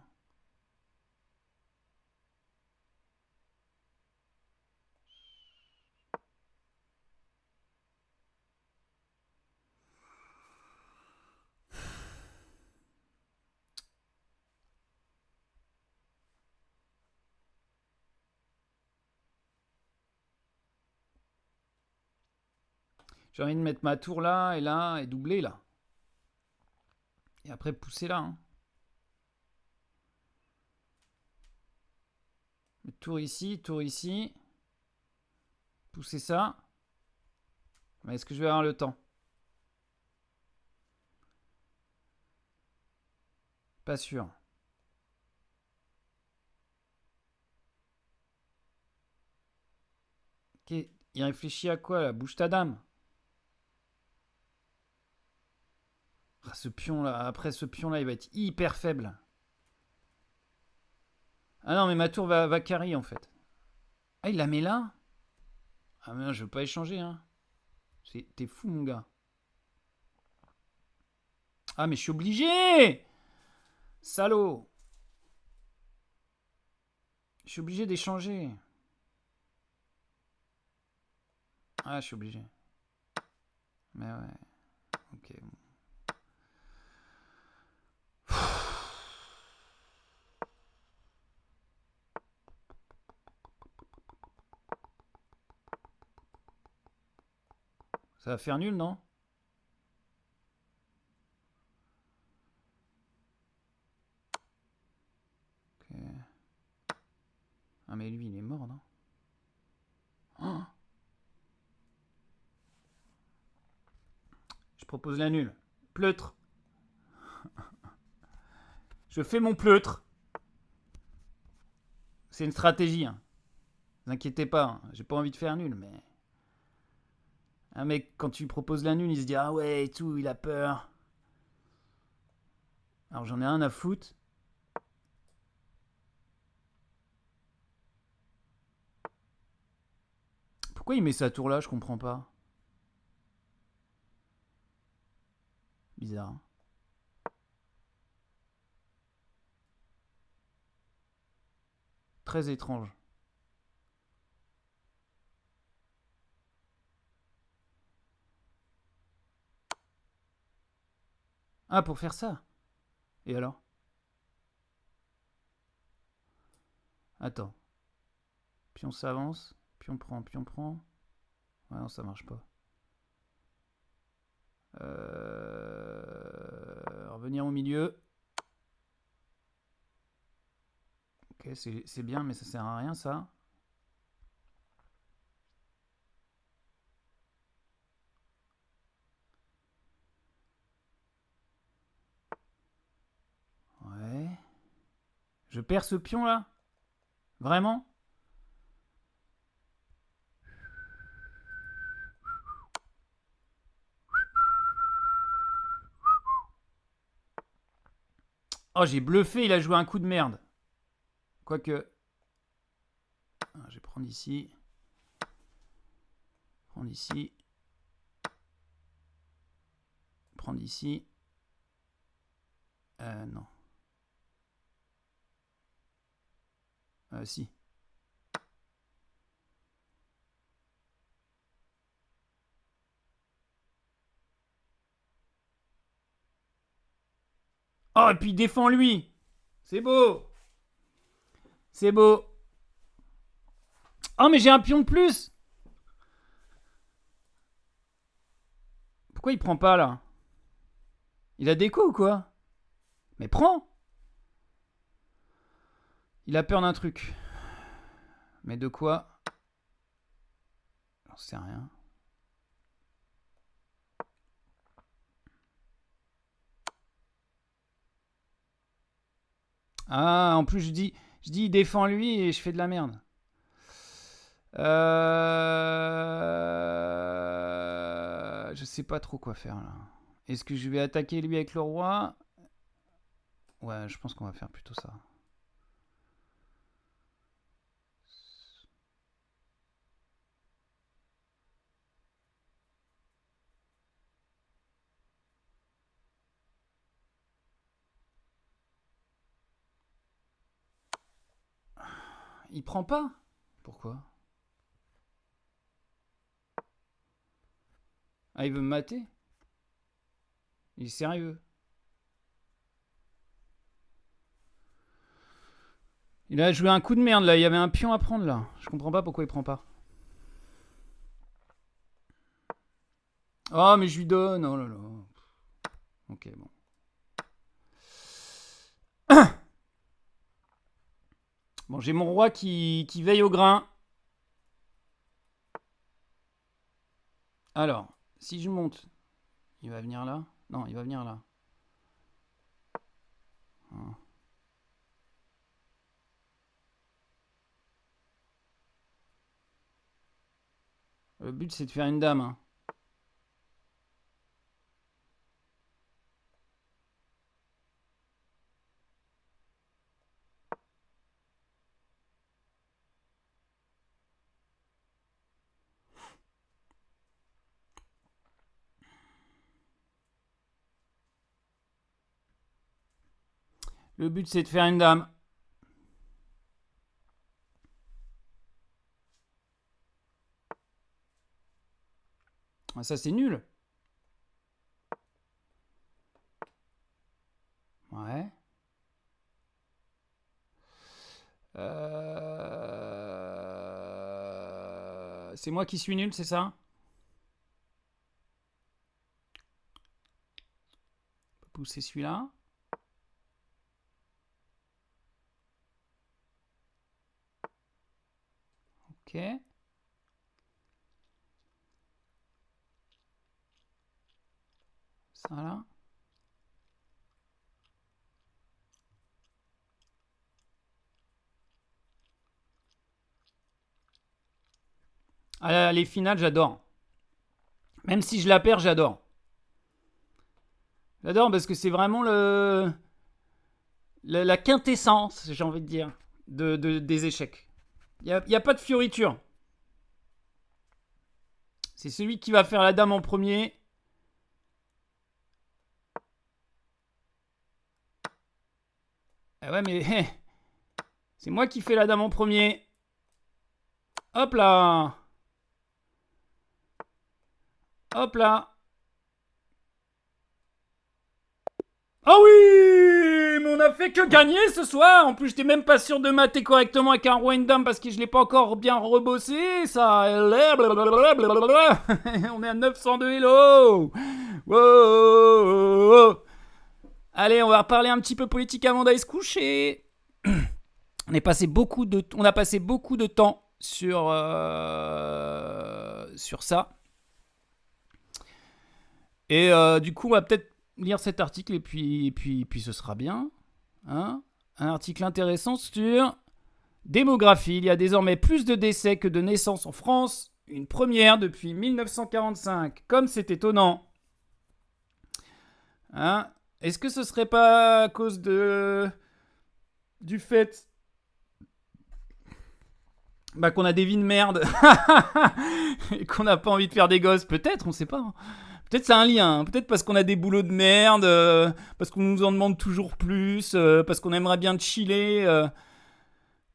J'ai envie de mettre ma tour là, et doubler là. Et après pousser là. Hein. Tour ici, tour ici. Pousser ça. Mais est-ce que je vais avoir le temps? Pas sûr. Ok, il réfléchit à quoi là? Bouge ta dame. Ah, ce pion là, après ce pion là, il va être hyper faible. Ah non, mais ma tour va carry en fait. Ah, il la met là? Ah mais non, je veux pas échanger hein. T'es fou mon gars. Ah mais je suis obligé! Salaud! Je suis obligé d'échanger. Ah, je suis obligé. Mais ouais. Ok. Ça va faire nul, non? Ok. Ah mais lui, il est mort, non? Oh, je propose la nulle. Pleutre. Je fais mon pleutre. C'est une stratégie. Hein. Ne vous inquiétez pas. Hein. J'ai pas envie de faire nul, mais... Un mec, quand tu lui proposes la nulle, il se dit « Ah ouais, et tout, il a peur. » Alors j'en ai un à foutre. Pourquoi il met sa tour là? Je comprends pas. Bizarre. Hein. Très étrange. Ah, pour faire ça? Et alors? Attends. Pion s'avance. Pion prend, pion prend. Ouais, non, ça marche pas. Revenir au milieu. Ok, c'est bien, mais ça sert à rien, ça. Ouais. Je perds ce pion, là? Vraiment? Oh, j'ai bluffé, il a joué un coup de merde. Quoique... Ah, je vais prendre ici. Prendre ici. Prendre ici. Non. Si. Oh, et puis défends-lui. C'est beau. C'est beau. Oh, mais j'ai un pion de plus. Pourquoi il prend pas, là? Il a déco ou quoi? Mais prends. Il a peur d'un truc. Mais de quoi? J'en sais rien. Ah, en plus, je dis défends-lui et je fais de la merde. Je sais pas trop quoi faire là. Est-ce que je vais attaquer lui avec le roi? Ouais, je pense qu'on va faire plutôt ça. Il prend pas? Pourquoi? Ah, il veut me mater? Il est sérieux? Il a joué un coup de merde là, il y avait un pion à prendre là. Je comprends pas pourquoi il prend pas. Oh, mais je lui donne. Oh là là. Ok, bon. Bon, j'ai mon roi qui veille au grain. Alors, si je monte, il va venir là? Non, il va venir là. Ah. Le but, c'est de faire une dame. Hein. Le but, c'est de faire une dame. Ah, ça, c'est nul. Ouais. C'est moi qui suis nul, c'est ça? On peut pousser celui-là. Ok. Ça là. Ah, les finales, j'adore. Même si je la perds, j'adore. J'adore parce que c'est vraiment la quintessence, j'ai envie de dire, des échecs. Il n'y a pas de fioriture. C'est celui qui va faire la dame en premier. Ah ouais, mais c'est moi qui fais la dame en premier. Hop là. Hop là. Ah oui, mais on a fait que gagner ce soir. En plus, j'étais même pas sûr de mater correctement avec un roi et une dame parce que je l'ai pas encore bien rebossé. Ça. On est à 902 hello. Wow. Allez, on va reparler un petit peu politique avant d'aller se coucher. On a passé beaucoup de temps sur ça. Et du coup, on va peut-être lire cet article et puis ce sera bien. Hein, un article intéressant sur démographie. Il y a désormais plus de décès que de naissances en France. Une première depuis 1945. Comme c'est étonnant. Hein, est-ce que ce serait pas à cause du fait qu'on a des vies de merde et qu'on n'a pas envie de faire des gosses? Peut-être, on sait pas. Hein. Peut-être c'est un lien, peut-être parce qu'on a des boulots de merde, parce qu'on nous en demande toujours plus, parce qu'on aimerait bien chiller.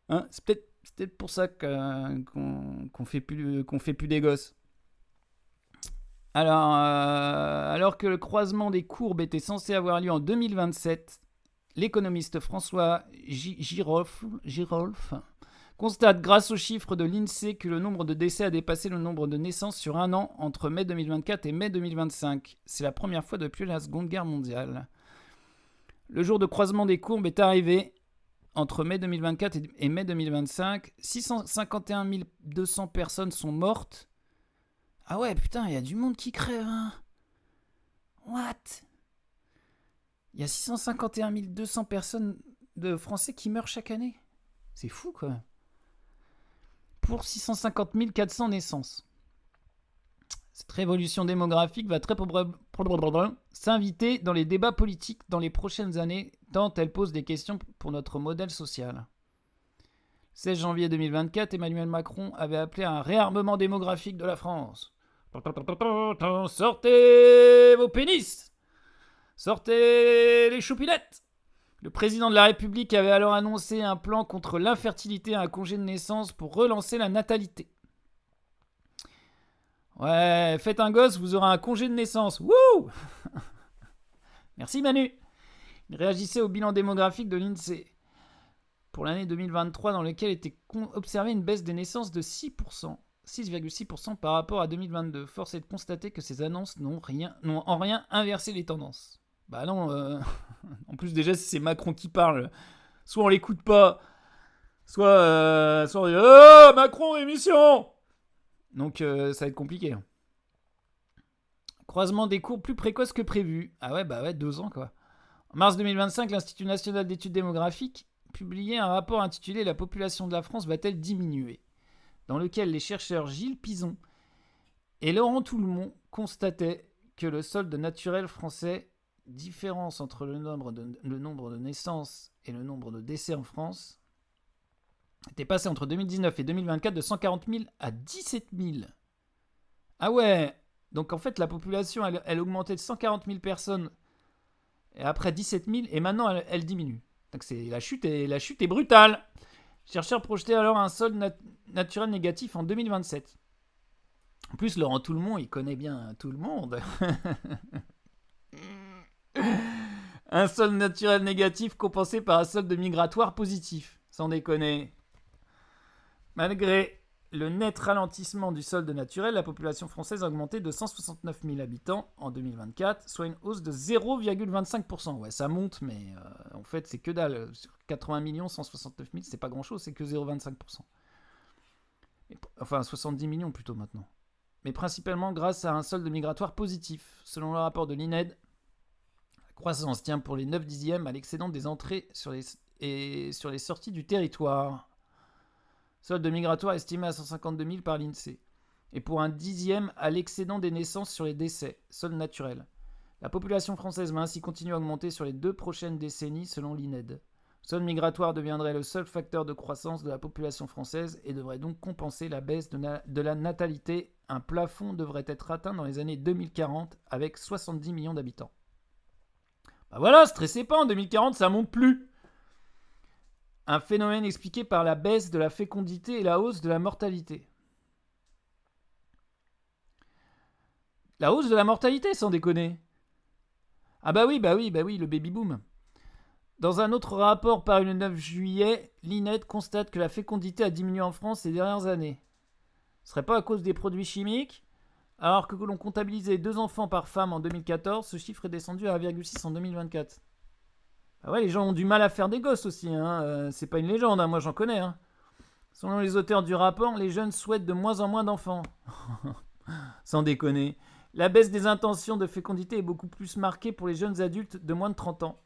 Hein, c'est peut-être pour ça qu'on fait plus des gosses. Alors que le croisement des courbes était censé avoir lieu en 2027, l'économiste François Girolf constate grâce aux chiffres de l'INSEE que le nombre de décès a dépassé le nombre de naissances sur un an entre mai 2024 et mai 2025. C'est la première fois depuis la Seconde Guerre mondiale. Le jour de croisement des courbes est arrivé entre mai 2024 et mai 2025. 651 200 personnes sont mortes. Ah ouais, putain, il y a du monde qui crève, hein. What? Il y a 651 200 personnes de Français qui meurent chaque année. C'est fou, quoi. Pour 650 400 naissances. Cette révolution démographique va très probablement s'inviter dans les débats politiques dans les prochaines années, tant elle pose des questions pour notre modèle social. 16 janvier 2024, Emmanuel Macron avait appelé à un réarmement démographique de la France. Sortez vos pénis! Sortez les choupinettes! Le président de la République avait alors annoncé un plan contre l'infertilité et un congé de naissance pour relancer la natalité. Ouais, faites un gosse, vous aurez un congé de naissance. Wouh! Merci Manu. Il réagissait au bilan démographique de l'INSEE pour l'année 2023 dans lequel était observée une baisse des naissances de 6%. 6,6% par rapport à 2022. Force est de constater que ces annonces n'ont en rien inversé les tendances. Bah non, en plus déjà si c'est Macron qui parle, soit on l'écoute pas, soit on dit « Oh, Macron, émission !» Donc ça va être compliqué. Croisement des cours plus précoce que prévu. Ah ouais, bah ouais, 2 ans quoi. En mars 2025, l'Institut national d'études démographiques publiait un rapport intitulé « La population de la France va-t-elle diminuer ?» dans lequel les chercheurs Gilles Pizon et Laurent Toulmont constataient que le solde naturel français, différence entre le nombre de naissances et le nombre de décès en France, était passé entre 2019 et 2024 de 140 000 à 17 000. Ah ouais, donc en fait la population elle augmentait de 140 000 personnes et après 17 000 et maintenant elle diminue. Donc la chute est brutale. Chercheurs projetaient alors un solde naturel négatif en 2027. En plus, Laurent Toulmont, il connaît bien tout le monde. Un solde naturel négatif compensé par un solde migratoire positif. Sans déconner. Malgré le net ralentissement du solde naturel, la population française a augmenté de 169 000 habitants en 2024, soit une hausse de 0,25%. Ouais, ça monte, mais en fait, c'est que dalle. Sur 80 millions, 169 000, c'est pas grand-chose, c'est que 0,25%. Enfin, 70 millions plutôt maintenant. Mais principalement grâce à un solde migratoire positif. Selon le rapport de l'INED, la croissance tient pour les 9 dixièmes à l'excédent des entrées sur les sorties du territoire. Solde migratoire estimé à 152 000 par l'INSEE. Et pour un dixième à l'excédent des naissances sur les décès, solde naturel. La population française va ainsi continuer à augmenter sur les 2 prochaines décennies selon l'INED. Le solde migratoire deviendrait le seul facteur de croissance de la population française et devrait donc compenser la baisse de la natalité. Un plafond devrait être atteint dans les années 2040 avec 70 millions d'habitants. Bah voilà, stressez pas, en 2040 ça monte plus. Un phénomène expliqué par la baisse de la fécondité et la hausse de la mortalité. La hausse de la mortalité, sans déconner. Ah bah oui, le baby-boom. Dans un autre rapport paru le 9 juillet, l'INED constate que la fécondité a diminué en France ces dernières années. Ce serait pas à cause des produits chimiques ? Alors que l'on comptabilisait 2 enfants par femme en 2014, ce chiffre est descendu à 1,6 en 2024. Ah ouais, les gens ont du mal à faire des gosses aussi, hein. C'est pas une légende, hein. Moi j'en connais. Hein. Selon les auteurs du rapport, les jeunes souhaitent de moins en moins d'enfants. Sans déconner. La baisse des intentions de fécondité est beaucoup plus marquée pour les jeunes adultes de moins de 30 ans.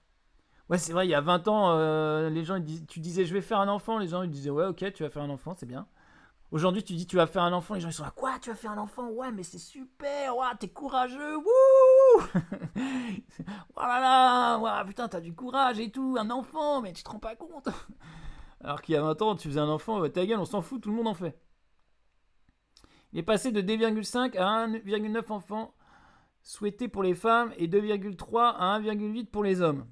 Ouais, c'est vrai, il y a 20 ans, les gens, tu disais je vais faire un enfant, les gens ils disaient ouais, ok, tu vas faire un enfant, c'est bien. Aujourd'hui, tu dis tu vas faire un enfant, les gens ils sont là, quoi, tu vas faire un enfant? Ouais, mais c'est super, ouais, t'es courageux, wouh. Oh là là, ouais, putain, t'as du courage et tout, un enfant, mais tu te rends pas compte. Alors qu'il y a 20 ans, tu faisais un enfant, ta gueule, on s'en fout, tout le monde en fait. Il est passé de 2,5 à 1,9 enfants souhaités pour les femmes et 2,3 à 1,8 pour les hommes.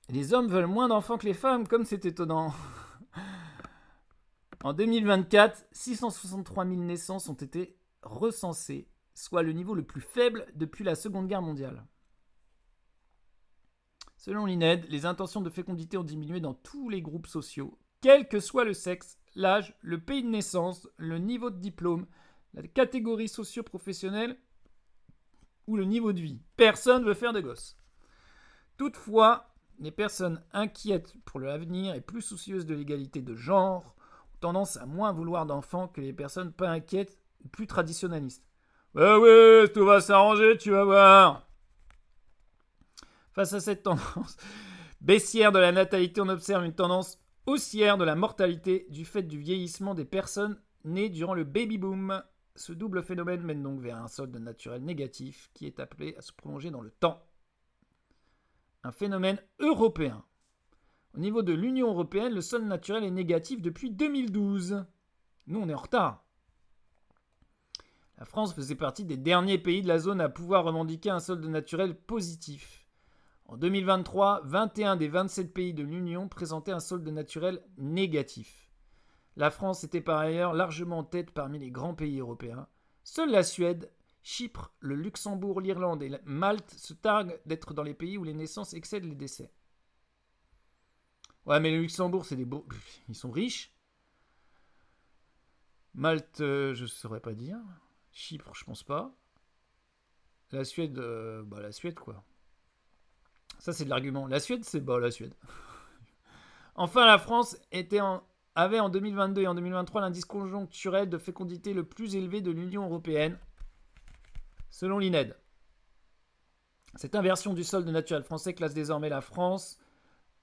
Les hommes veulent moins d'enfants que les femmes, comme c'est étonnant. En 2024, 663 000 naissances ont été recensées, soit le niveau le plus faible depuis la Seconde Guerre mondiale. Selon l'INED, les intentions de fécondité ont diminué dans tous les groupes sociaux, quel que soit le sexe, l'âge, le pays de naissance, le niveau de diplôme, la catégorie socio-professionnelle ou le niveau de vie. Personne ne veut faire de gosses. Toutefois, les personnes inquiètes pour l'avenir et plus soucieuses de l'égalité de genre ont tendance à moins vouloir d'enfants que les personnes pas inquiètes ou plus traditionnalistes. Ouais, tout va s'arranger, tu vas voir. Face à cette tendance baissière de la natalité, on observe une tendance haussière de la mortalité du fait du vieillissement des personnes nées durant le baby-boom. Ce double phénomène mène donc vers un solde naturel négatif qui est appelé à se prolonger dans le temps. Un phénomène européen. Au niveau de l'Union européenne, le solde naturel est négatif depuis 2012. Nous, on est en retard. La France faisait partie des derniers pays de la zone à pouvoir revendiquer un solde naturel positif. En 2023, 21 des 27 pays de l'Union présentaient un solde naturel négatif. La France était par ailleurs largement en tête parmi les grands pays européens. Seule la Suède, Chypre, le Luxembourg, l'Irlande et Malte se targuent d'être dans les pays où les naissances excèdent les décès. Ouais, mais le Luxembourg, ils sont riches. Malte, je saurais pas dire. Chypre, je pense pas. La Suède, la Suède, quoi. Ça, c'est de l'argument. La Suède, c'est la Suède. Enfin, la France avait en 2022 et en 2023 l'indice conjoncturel de fécondité le plus élevé de l'Union européenne, selon l'INED. Cette inversion du solde naturel français classe désormais la France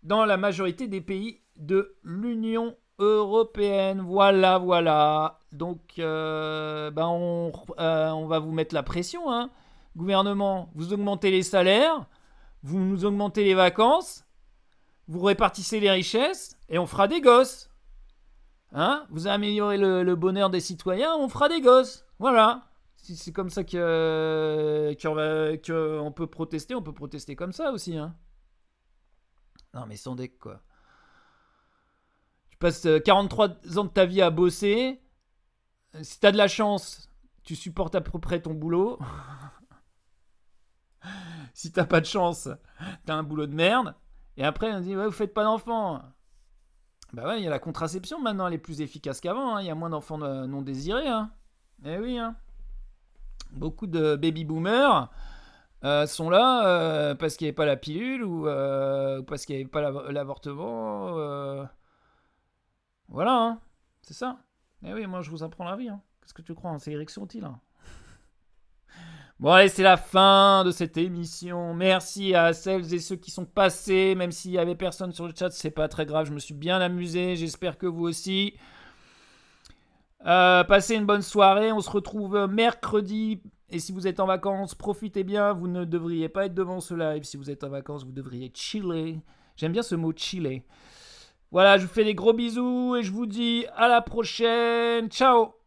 dans la majorité des pays de l'Union européenne. Voilà. Donc, on va vous mettre la pression, hein. Gouvernement, vous augmentez les salaires, vous nous augmentez les vacances, vous répartissez les richesses et on fera des gosses. Hein, vous améliorez le bonheur des citoyens, on fera des gosses. Voilà. Si c'est comme ça qu'on peut protester comme ça aussi. Hein. Non mais sans deck quoi. Tu passes 43 ans de ta vie à bosser. Si t'as de la chance, tu supportes à peu près ton boulot. Si t'as pas de chance, t'as un boulot de merde. Et après on dit ouais, vous faites pas d'enfants. Bah ouais, il y a la contraception maintenant, elle est plus efficace qu'avant. Il y a moins d'enfants non désirés. Eh oui. Beaucoup de baby boomers sont là parce qu'il n'y avait pas la pilule ou parce qu'il n'y avait pas l'avortement. Voilà, c'est ça. Eh oui, moi je vous apprends la vie. Qu'est-ce que tu crois, c'est Eric Sontil. Bon, allez, c'est la fin de cette émission. Merci à celles et ceux qui sont passés. Même s'il n'y avait personne sur le chat, c'est pas très grave. Je me suis bien amusé. J'espère que vous aussi. Passez une bonne soirée. On se retrouve mercredi. Et si vous êtes en vacances, profitez bien. Vous ne devriez pas être devant ce live. Si vous êtes en vacances, vous devriez chiller. J'aime bien ce mot chiller. Voilà, je vous fais des gros bisous et je vous dis à la prochaine. Ciao!